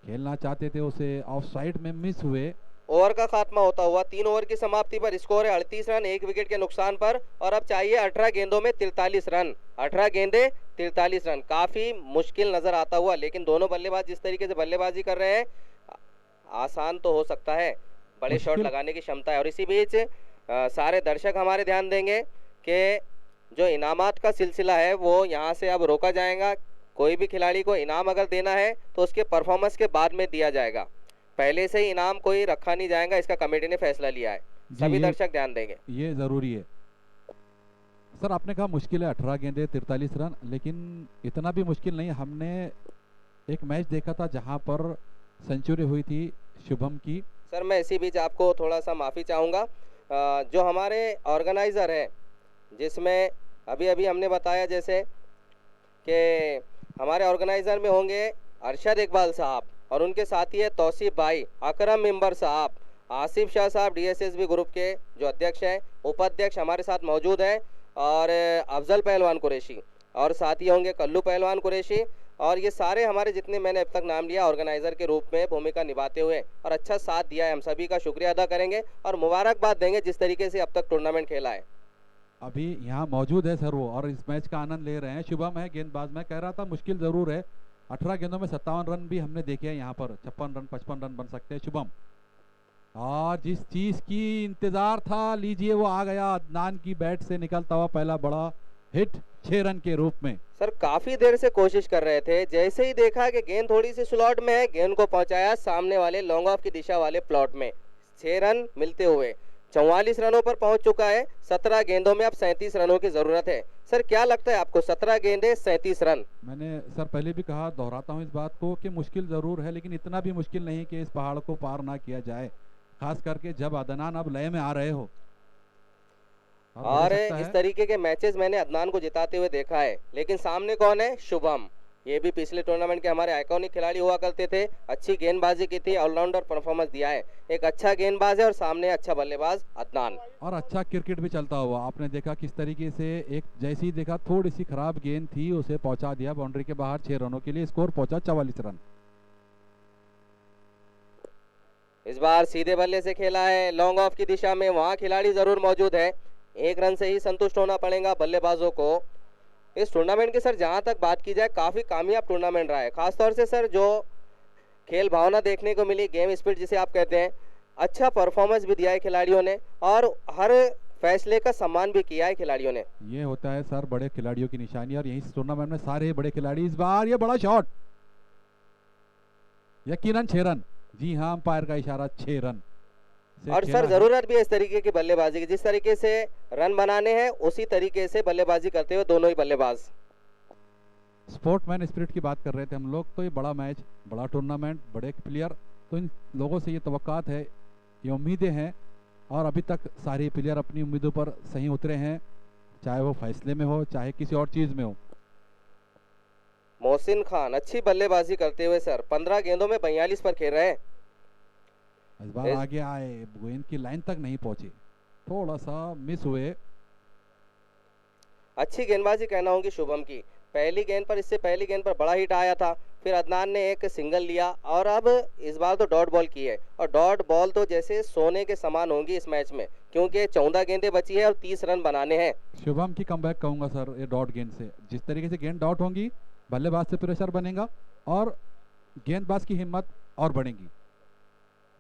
A: खेलना चाहते थे उसे, ऑफ साइड में मिस हुए।
B: ओवर का खात्मा होता हुआ 3 ओवर की समाप्ति पर स्कोर है 38 रन 1 विकेट के नुकसान पर। और अब चाहिए 18 गेंदों में 43 रन। 18 गेंदे 43 रन, काफी मुश्किल नजर आता हुआ, लेकिन दोनों बल्लेबाज जिस तरीके से बल्लेबाजी कर रहे हैं आसान तो हो सकता है, बड़े शॉट लगाने की क्षमता है। और इसी बीच सारे दर्शक हमारे ध्यान देंगे कि जो इनामात का सिलसिला है वो यहाँ से अब रोका जाएगा। कोई भी खिलाड़ी को इनाम अगर देना है तो उसके परफॉर्मेंस के बाद में दिया जाएगा, पहले से ही इनाम कोई रखा नहीं जाएगा, इसका कमेटी ने फैसला लिया है। सभी दर्शक ध्यान देंगे,
A: ये जरूरी है। सर आपने कहा मुश्किल है 18 गेंदे 43 रन, लेकिन इतना भी मुश्किल नहीं। हमने एक मैच देखा था जहां पर सेंचुरी हुई थी शुभम की।
B: सर मैं इसी बीच आपको थोड़ा सा माफ़ी चाहूँगा। जो हमारे ऑर्गेनाइज़र हैं, जिसमें अभी अभी हमने बताया जैसे कि हमारे ऑर्गेनाइज़र में होंगे अरशद इकबाल साहब और उनके साथी है तौसीफ भाई, अकरम मेंबर साहब, आसिफ शाह साहब DSSB ग्रुप के जो अध्यक्ष हैं, उपाध्यक्ष हमारे साथ मौजूद हैं, और अफजल पहलवान कुरैशी, और साथ ही होंगे कल्लू पहलवान कुरैशी, और ये सारे हमारे जितने मैंने अब तक नाम लिया ऑर्गेनाइजर के रूप में भूमिका निभाते हुए और अच्छा साथ दिया है, हम सभी का शुक्रिया अदा करेंगे और मुबारकबाद देंगे जिस तरीके से अब तक टूर्नामेंट खेला है।
A: अभी यहाँ मौजूद है सर वो और इस मैच का आनंद ले रहे हैं। शुभम है गेंदबाज, मैं कह रहा था मुश्किल जरूर है, 18 गेंदों में 57 रन भी हमने देखे हैं यहाँ पर, 56 रन 55 रन बन सकते हैं शुभम। और जिस चीज की इंतजार था लीजिए वो आ गया, अदनान की बैट से निकलता हुआ पहला बड़ा हिट 6 रन के रूप में।
B: सर काफी देर से कोशिश कर रहे थे, जैसे ही देखा कि गेंद थोड़ी सी स्लॉट में है, गेंद को पहुंचाया सामने वाले लॉन्ग ऑफ की दिशा वाले प्लॉट में, 6 रन मिलते हुए 44 रनों पर पहुंच चुका है। 17 गेंदों में अब 37 रनों की जरूरत है। सर क्या लगता है आपको, 17 गेंदे 37 रन?
A: मैंने सर पहले भी कहा, दोहराता हूँ इस बात को कि मुश्किल जरूर है लेकिन इतना भी मुश्किल नहीं कि इस पहाड़ को पार ना किया जाए, खास करके जब अदनान अब लय में आ रहे हो।
B: और इस तरीके के मैचेस मैंने अदनान को जिताते हुए देखा है, लेकिन सामने कौन है? शुभम। ये भी पिछले टूर्नामेंट के हमारे आइकॉनिक खिलाड़ी हुआ करते थे, अच्छी गेंदबाजी की थी, ऑलराउंडर परफॉर्मेंस दिया है, एक अच्छा गेंदबाज है और सामने अच्छा बल्लेबाज अदनान।
A: और अच्छा क्रिकेट भी चलता हुआ आपने देखा किस तरीके से, एक जैसी देखा थोड़ी सी खराब गेंद थी उसे पहुंचा दिया बाउंड्री के बाहर, 6 रनों के लिए स्कोर पहुंचा 44 रन।
B: इस बार सीधे बल्ले से खेला है लॉन्ग ऑफ की दिशा में, वहां खिलाड़ी जरूर मौजूद है, 1 रन से ही संतुष्ट होना पड़ेगा बल्लेबाजों को। इस टूर्नामेंट की सर जहां तक बात की जाए काफी कामयाब टूर्नामेंट रहा है, खासतौर से सर जो खेल भावना देखने को मिली, गेम स्पिरिट जिसे आप कहते हैं, अच्छा परफॉर्मेंस भी दिया है खिलाड़ियों ने और हर फैसले का सम्मान भी किया है खिलाड़ियों ने।
A: ये होता है सर बड़े खिलाड़ियों की निशानी और यही इस टूर्नामेंट में सारे बड़े खिलाड़ी। इस बार ये बड़ा शॉट, यकीनन 6 रन, जी हाँ अंपायर का इशारा, 6 रन
B: और सर जरूरत भी है इस तरीके की बल्लेबाजी की, जिस तरीके से रन बनाने हैं उसी तरीके से बल्लेबाजी करते हुए दोनों ही बल्लेबाज।
A: स्पोर्टमैन स्पिरिट की बात कर रहे थे हम लोग, तो ये बड़ा मैच, बड़ा टूर्नामेंट, बड़े प्लेयर, तो इन लोगों से ये तवक्कात है, ये उम्मीदें हैं और अभी तक सारे प्लेयर अपनी उम्मीदों पर सही उतरे हैं, चाहे वो फैसले में हो चाहे किसी और चीज में हो।
B: मोहसिन खान अच्छी बल्लेबाजी करते हुए सर 15 गेंदों में 42 पर खेल रहे हैं।
A: इस बार आगे आए, गेंद की लाइन तक नहीं पहुंचे, थोड़ा सा मिस हुए।
B: अच्छी गेंदबाजी कहना होगी शुभम की, पहली गेंद पर, इससे पहली गेंद पर बड़ा हिट आया था, फिर अदनान ने एक सिंगल लिया और अब इस बार तो डॉट बॉल की है और डॉट बॉल तो जैसे सोने के समान होंगी इस मैच में, क्योंकि 14 गेंदें बची है और 30 रन बनाने हैं।
A: शुभम की कमबैक कहूंगा सर ये डॉट गेंद से, जिस तरीके से गेंद डॉट होंगी बल्लेबाज से प्रेशर बनेगा और गेंदबाज की हिम्मत और बढ़ेगी।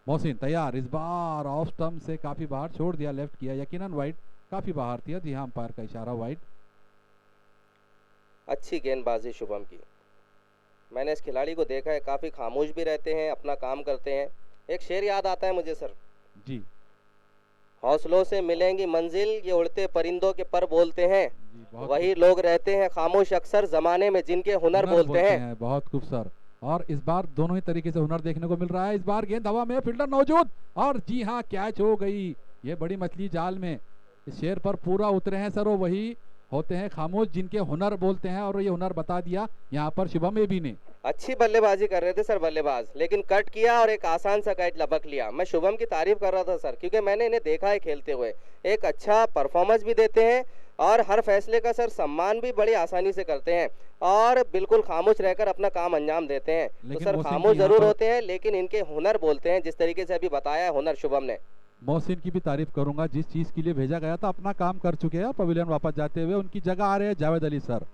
A: मोहसिन तैयार, इस बार ऑफ स्टंप से काफी बाहर छोड़ दिया, लेफ्ट किया, यकीनन वाइड, काफी बाहर थी, जी हाँ अंपायर का इशारा वाइड।
B: अच्छी गेंदबाजी शुभम की, मैंने इस खिलाड़ी को देखा है, काफी खामोश भी रहते हैं, अपना काम करते हैं। एक शेर याद आता है मुझे सर
A: जी,
B: हौसलों से मिलेंगी मंजिल, ये उड़ते परिंदों के पर बोलते हैं, वही लोग रहते हैं खामोश अक्सर जमाने में जिनके हुनर बोलते हैं।
A: बहुत खूब सर, और इस बार दोनों ही तरीके से हुनर देखने को मिल रहा है। इस बार गेंद हवा में, फील्डर मौजूद और जी हाँ कैच हो गई, ये बड़ी मछली जाल में। इस शेर पर पूरा उतरे हैं सर, वो वही होते हैं खामोश जिनके हुनर बोलते हैं और ये हुनर बता दिया यहाँ पर शुभम एबी ने।
B: अच्छी बल्लेबाजी कर रहे थे सर बल्लेबाज, लेकिन कट किया और एक आसान सा कैच लपक लिया। मैं शुभम की तारीफ कर रहा था सर, क्योंकि मैंने इन्हें देखा है खेलते हुए, एक अच्छा परफॉर्मेंस भी देते हैं और हर फैसले का सर सम्मान भी बड़ी आसानी से करते हैं और बिल्कुल खामोश रहकर अपना काम अंजाम देते हैं। तो सर खामोश जरूर होते हैं लेकिन इनके हुनर बोलते हैं, जिस तरीके से अभी बताया हुनर शुभम ने।
A: मोहसिन की भी तारीफ करूंगा, जिस चीज के लिए भेजा गया था अपना काम कर चुके हैं, पवेलियन वापस जाते हुए उनकी जगह आ रहे हैं जावेद अली सर।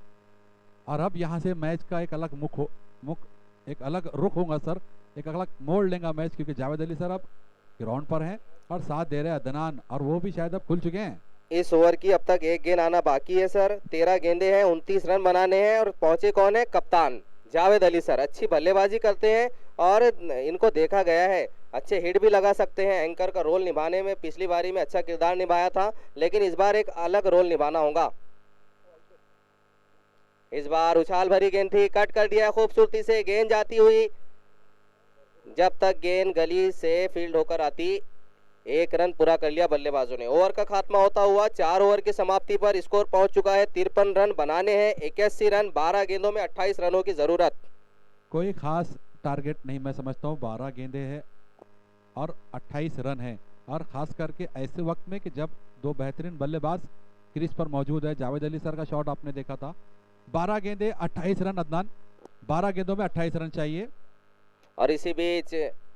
A: और अब यहाँ से मैच का एक अलग एक अलग रुख होगा सर, एक अलग मोड़ लेगा मैच, क्योंकि जावेद अली सर अब ग्राउंड पर हैं और साथ दे रहे हैं अदनान, और वो भी शायद अब खुल चुके हैं।
B: इस ओवर की अब तक एक गेंद आना बाकी है सर, 13 गेंदे हैं, 29 रन बनाने हैं और पहुंचे कौन है? कप्तान जावेद अली सर। अच्छी बल्लेबाजी करते हैं और इनको देखा गया है अच्छे हिट भी लगा सकते हैं, एंकर का रोल निभाने में पिछली बारी में अच्छा किरदार निभाया था, लेकिन इस बार एक अलग रोल निभाना होगा। इस बार उछाल भरी गेंद थी, कट कर दिया खूबसूरती से, गेंद जाती हुई, जब तक गेंद गली से फील्ड होकर आती, 1 रन पूरा कर लिया बल्लेबाजों ने। ओवर का खात्मा होता हुआ 4 ओवर की समाप्ति पर स्कोर पहुंच चुका है 53 रन बनाने हैं, 81 रन, 12 गेंदों में 28 रनों की जरूरत।
A: कोई खास टारगेट नहीं मैं समझता हूँ, 12 गेंदे हैं और 28 रन है, और खास करके ऐसे वक्त में कि जब दो बेहतरीन बल्लेबाज क्रीज पर मौजूद है। जावेद अली सर का शॉट आपने देखा था, 12 गेंदे 28 रन अदनान, 12 गेंदों में 28 रन चाहिए।
B: और इसी बीच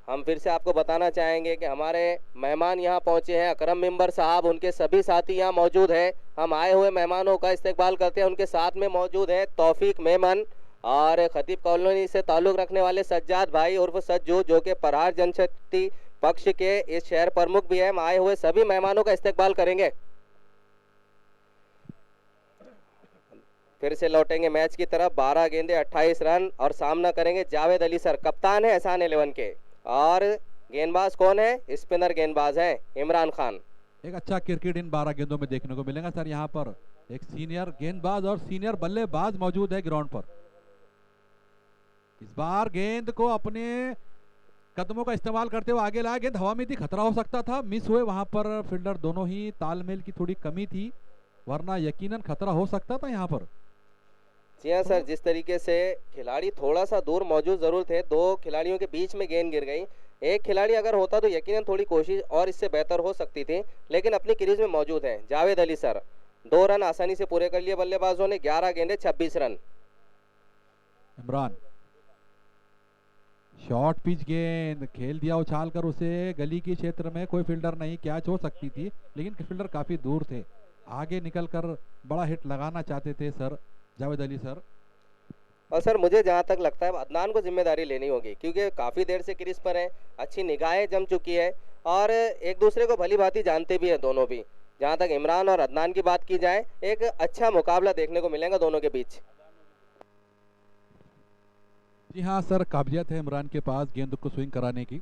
B: हम फिर से आपको बताना चाहेंगे कि हमारे मेहमान यहाँ पहुंचे हैं, अकरम मेंबर साहब, उनके सभी साथी यहाँ मौजूद हैं। हम आए हुए मेहमानों का इस्तकबाल करते हैं। उनके साथ में मौजूद है तौफीक मेमन और खतीब कॉलोनी से ताल्लुक़ रखने वाले सज्जाद भाई उर्फ सज्जू, जो कि प्रहार जनशक्ति पक्ष के इस शहर प्रमुख भी है। हम आए हुए सभी मेहमानों का इस्तकबाल करेंगे। फिर से लौटेंगे मैच की तरफ। 12 गेंदे 28 रन और सामना करेंगे जावेद अली सर, कप्तान है एहसान 11 के। और गेंदबाज कौन है? स्पिनर गेंदबाज है इमरान खान।
A: एक अच्छा क्रिकेट इन 12 गेंदों में देखने को मिलेगा सर। यहाँ पर एक सीनियर गेंदबाज और सीनियर बल्लेबाज मौजूद है ग्राउंड पर। इस बार गेंद को अपने कदमों का इस्तेमाल करते हुए आगे लाया। गेंद हवा में थी, खतरा हो सकता था, मिस हुए। वहां पर फील्डर दोनों ही तालमेल की थोड़ी कमी थी, वरना यकीनन खतरा हो सकता था यहाँ पर।
B: जी हाँ सर, जिस तरीके से खिलाड़ी थोड़ा सा दूर मौजूद जरूर थे, दो खिलाड़ियों के बीच में गेंद गिर गई। एक खिलाड़ी अगर होता तो यकीनन थोड़ी कोशिश और इससे बेहतर हो सकती थी, लेकिन अपनी क्रीज में मौजूद हैं जावेद अली सर। 2 रन आसानी से पूरे कर लिए बल्लेबाजों ने। 11 गेंदे 26 रन।
A: इमरान शॉर्ट पिच गेंद खेल दिया उछाल कर उसे गली के क्षेत्र में। कोई फील्डर नहीं, कैच हो सकती थी, लेकिन फील्डर काफी दूर थे। आगे निकलकर बड़ा हिट लगाना चाहते थे सर जावेद अली सर।
B: और सर मुझे जहाँ तक लगता है अदनान को जिम्मेदारी लेनी होगी, क्योंकि काफ़ी देर से क्रीज पर है, अच्छी निगाहें जम चुकी है और एक दूसरे को भली भांति जानते भी हैं दोनों भी। जहाँ तक इमरान और अदनान की बात की जाए, एक अच्छा मुकाबला देखने को मिलेगा दोनों के बीच।
A: जी हाँ सर, काबिलियत है इमरान के पास गेंद को स्विंग कराने की।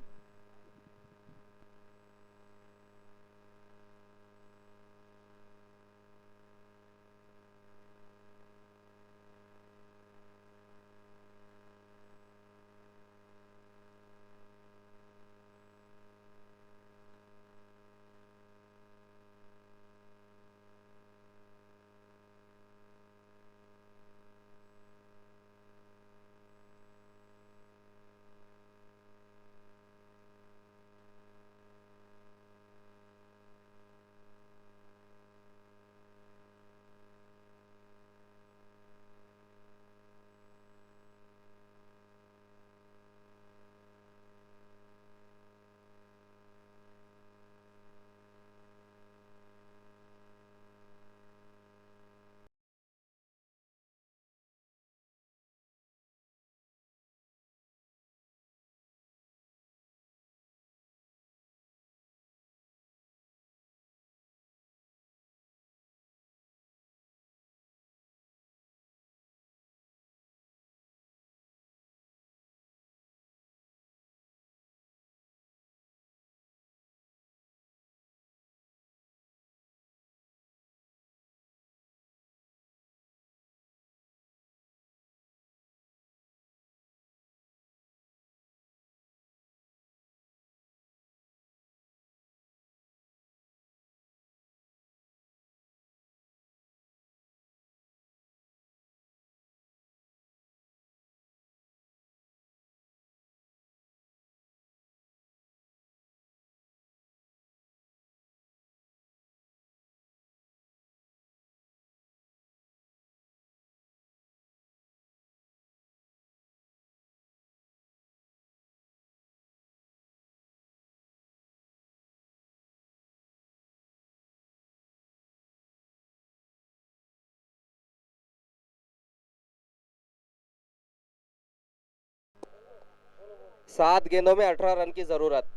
B: सात गेंदों में 18 रन की जरूरत।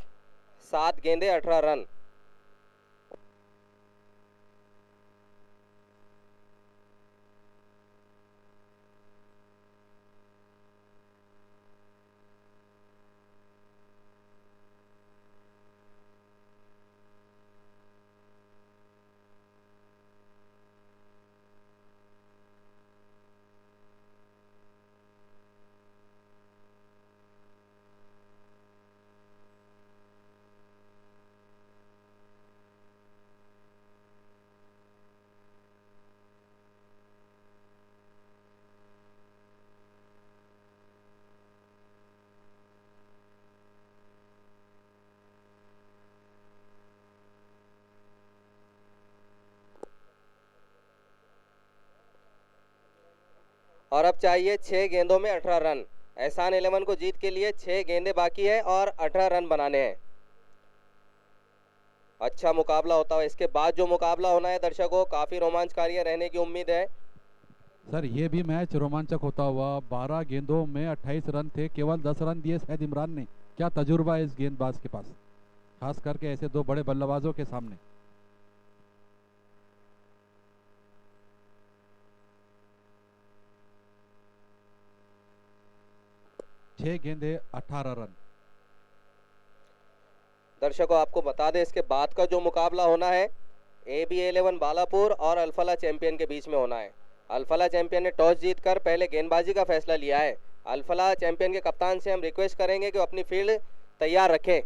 B: 7 गेंदे 18 रन। और अब चाहिए 6 गेंदों में 18 रन। एहसान 11 को जीत के लिए 6 गेंदें बाकी है और 18 रन बनाने हैं। अच्छा मुकाबला होता है, इसके बाद जो मुकाबला होना है दर्शकों काफी रोमांचकारी रहने की उम्मीद है।
A: सर ये भी मैच रोमांचक होता हुआ। 12 गेंदों में 28 रन थे, केवल 10 रन दिए सैयद इमरान ने। क्या तजुर्बा है इस गेंदबाज के पास, खास करके ऐसे दो बड़े बल्लेबाजों के सामने। छह गेंदे 18 रन।
B: दर्शकों आपको बता दें इसके बाद का जो मुकाबला होना है AB11 बालापुर और अल्फला चैंपियन के बीच में होना है। अल्फला चैंपियन ने टॉस जीतकर पहले गेंदबाजी का फैसला लिया है। अल्फला चैंपियन के कप्तान से हम रिक्वेस्ट करेंगे कि वो अपनी फील्ड तैयार रखें।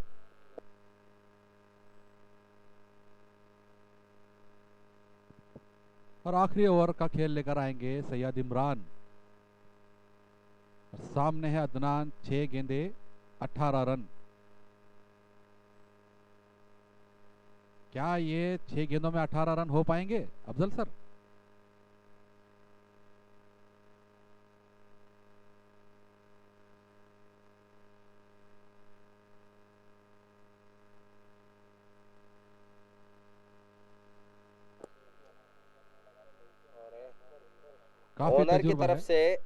A: और आखिरी ओवर का खेल लेकर आएंगे सैयद इमरान। सामने है अदनान, 6 गेंदे 18 रन। क्या ये 6 गेंदों में 18 रन हो पाएंगे अफजल सर? काफी
B: ओनर की
A: तजुर्बा
B: तरफ
A: है।
B: से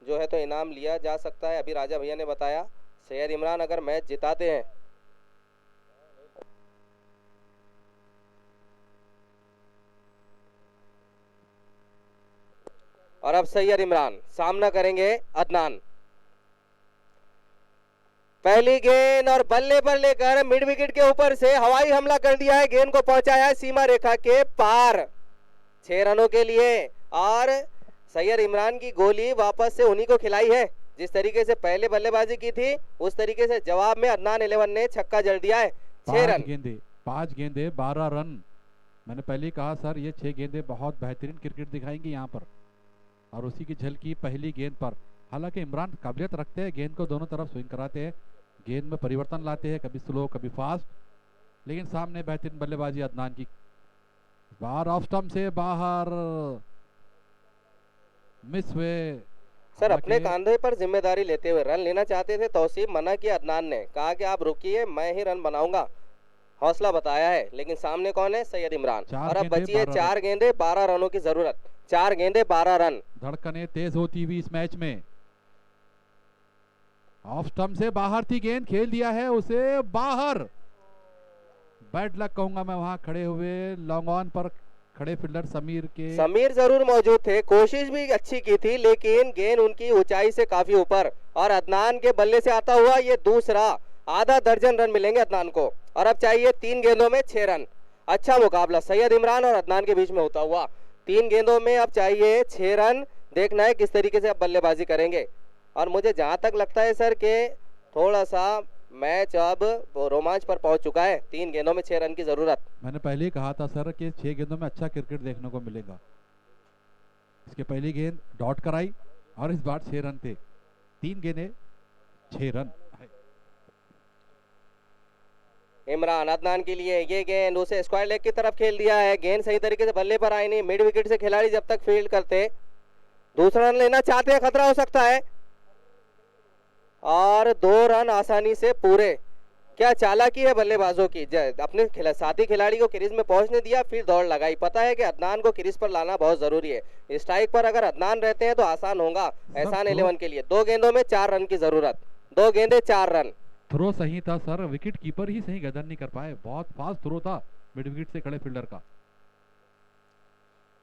B: जो है तो इनाम लिया जा सकता है। अभी राजा भैया ने बताया सैयद इमरान अगर मैच जिताते हैं और अब सैयद इमरान सामना करेंगे अदनान। पहली गेंद और बल्ले पर लेकर मिड विकेट के ऊपर से हवाई हमला कर दिया है, गेंद को पहुंचाया है सीमा रेखा के पार 6 रनों के लिए। और सैयद इमरान की गोली वापस से उन्हीं को खिलाई है। जिस तरीके से पहले बल्लेबाजी की थी उस तरीके से जवाब में अदनान 11 ने छक्का जड़ दिया है। 6 रन।
A: 5 गेंदे 12 रन। मैंने पहले ही कहा सर ये 6 गेंदे बहुत बेहतरीन क्रिकेट दिखाएंगी यहाँ पर, और उसी की झलकी पहली गेंद पर। हालांकि इमरान काबिलियत रखते हैं, गेंद को दोनों तरफ स्विंग कराते हैं, गेंद में परिवर्तन लाते हैं, कभी स्लो कभी फास्ट, लेकिन सामने बेहतरीन बल्लेबाजी अदनान की। बाहर ऑफ स्टंप से बाहर, मिस हुए।
B: सर अपने कंधे पर जिम्मेदारी लेते हुए रन लेना चाहते थे तौसीफ, मना किया अदनान ने, कहा कि आप रुकिए मैं ही रन बनाऊंगा, हौसला बताया है। लेकिन सामने कौन है? सैयद इमरान। और अब बची है 4 गेंदे 12 रनों की जरूरत। 4 गेंदे 12 रन।
A: धड़कनें तेज होती हुई इस मैच में। ऑफ स्टंप से बाहर थी गेंद, खेल दिया है उसे बाहर। बैड लक कहूंगा मैं वहां खड़े हुए लॉन्ग ऑन पर खड़े फील्डर समीर
B: जरूर मौजूद थे, कोशिश भी अच्छी की थी लेकिन गेंद उनकी ऊंचाई से काफी ऊपर। और अदनान के बल्ले से आता हुआ ये दूसरा, आधा दर्जन रन मिलेंगे अदनान को। और अब चाहिए 3 गेंदों में 6 रन। अच्छा मुकाबला सैयद इमरान और अदनान के बीच में होता हुआ। 3 गेंदों में अब चाहिए 6 रन। देखना है किस तरीके से अब बल्लेबाजी करेंगे। और मुझे जहां तक लगता है सर के थोड़ा सा मैच अब रोमांच पर पहुंच चुका है। 3 गेंदों में 6 रन की जरूरत।
A: मैंने पहले ही कहा था सर कि 6 गेंदों में अच्छा क्रिकेट देखने को मिलेगा। इसके पहली गेंद डॉट कराई और इस बार 6 रन थे। 3 गेंदें 6 रन।
B: इमरान अदनान के लिए ये गेंद उसे स्क्वायर लेग की तरफ खेल दिया है। गेंद सही तरीके से बल्ले पर आई नहीं। मिड विकेट से खिलाड़ी जब तक फील्ड करते, दूसरा रन लेना चाहते हैं, खतरा हो सकता है। और 2 रन आसानी से पूरे। क्या चालाकी है बल्लेबाजों की, अपने साथी खिलाड़ी को क्रीज में पहुंचने दिया, फिर दौड़ लगाई। पता है कि अदनान को क्रीज पर लाना बहुत जरूरी है। स्ट्राइक पर अगर अदनान रहते हैं तो आसान होगा एहसान 11 के लिए। 2 गेंदों में 4 रन की जरूरत। 2 गेंदे 4 रन।
A: थ्रो सही था सर, विकेट कीपर ही सही गदर नहीं कर पाए। बहुत फास्ट थ्रो था मिड विकेट से खड़े फील्डर का।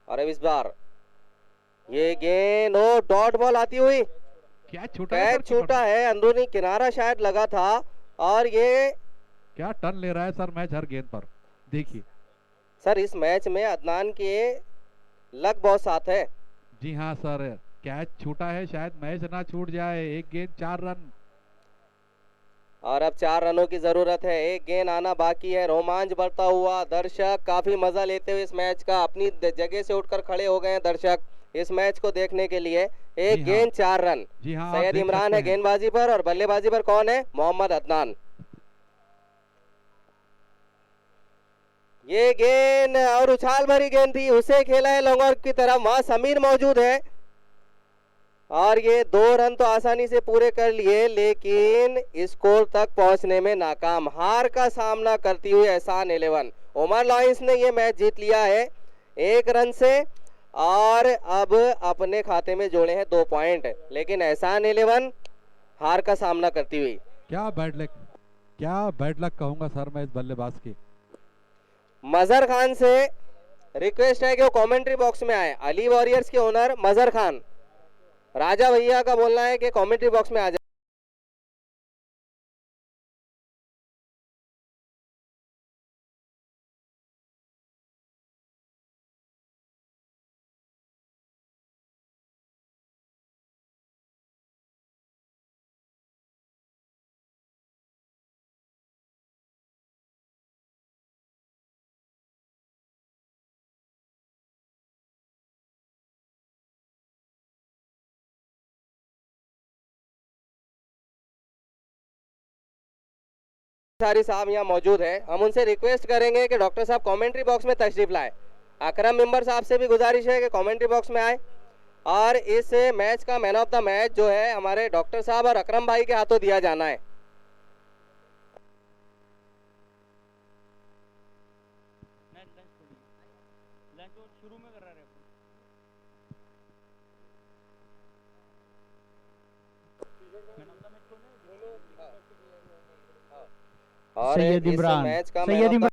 B: और अब इस बार ये गेंद डॉट बॉल आती हुई,
A: कैच
B: छूटा है, अंदरूनी किनारा शायद लगा था। और ये
A: क्या टर्न ले रहा है सर मैच हर गेंद पर, देखिए
B: सर इस मैच में अदनान के लक बहुत साथ है।
A: जी हाँ सर, कैच छूटा है, शायद मैच ना छूट जाए। 1 गेंद 4 रन।
B: और अब 4 रनों की जरूरत है। 1 गेंद आना बाकी है। रोमांच बढ़ता हुआ, दर्शक काफी मजा लेते हुए इस मैच का अपनी जगह से उठकर खड़े हो गए हैं दर्शक इस मैच को देखने के लिए। 1 गेंद 4 रन।
A: जी हाँ,
B: सैयद इमरान है गेंदबाजी पर और बल्लेबाजी पर कौन है? मोहम्मद अदनान। ये गेंद और उछाल भरी गेंद थी, उसे खेला है लॉन्ग ऑन की तरफ। वहां समीर मौजूद है और ये 2 रन तो आसानी से पूरे कर लिए, लेकिन स्कोर तक पहुंचने में नाकाम। हार का सामना करती हुई एहसान 11। ओमान लॉयंस ने ये मैच जीत लिया है 1 रन से और अब अपने खाते में जोड़े हैं 2 पॉइंट, लेकिन एहसान 11 हार का सामना करती हुई।
A: क्या बैड लक कहूंगा सर मैं इस बल्लेबाज की।
B: मजहर खान से रिक्वेस्ट है कि वो कमेंट्री बॉक्स में आए। अली वॉरियर्स के ओनर मजहर खान, राजा भैया का बोलना है कि कमेंट्री बॉक्स में आ जाए। सारी साहब यहाँ मौजूद हैं, हम उनसे रिक्वेस्ट करेंगे कि डॉक्टर साहब कमेंट्री बॉक्स में तशरीफ लाए। अकरम मेंबर साहब से भी गुजारिश है कि कमेंट्री बॉक्स में आए और इस मैच का मैन ऑफ द मैच जो है हमारे डॉक्टर साहब और अकरम भाई के हाथों दिया जाना है।
C: शुरू में कर रहा है
B: और
C: सैयद
B: इस
C: इमरान,
B: मैच का
C: सैयद
B: मैन ऑफ द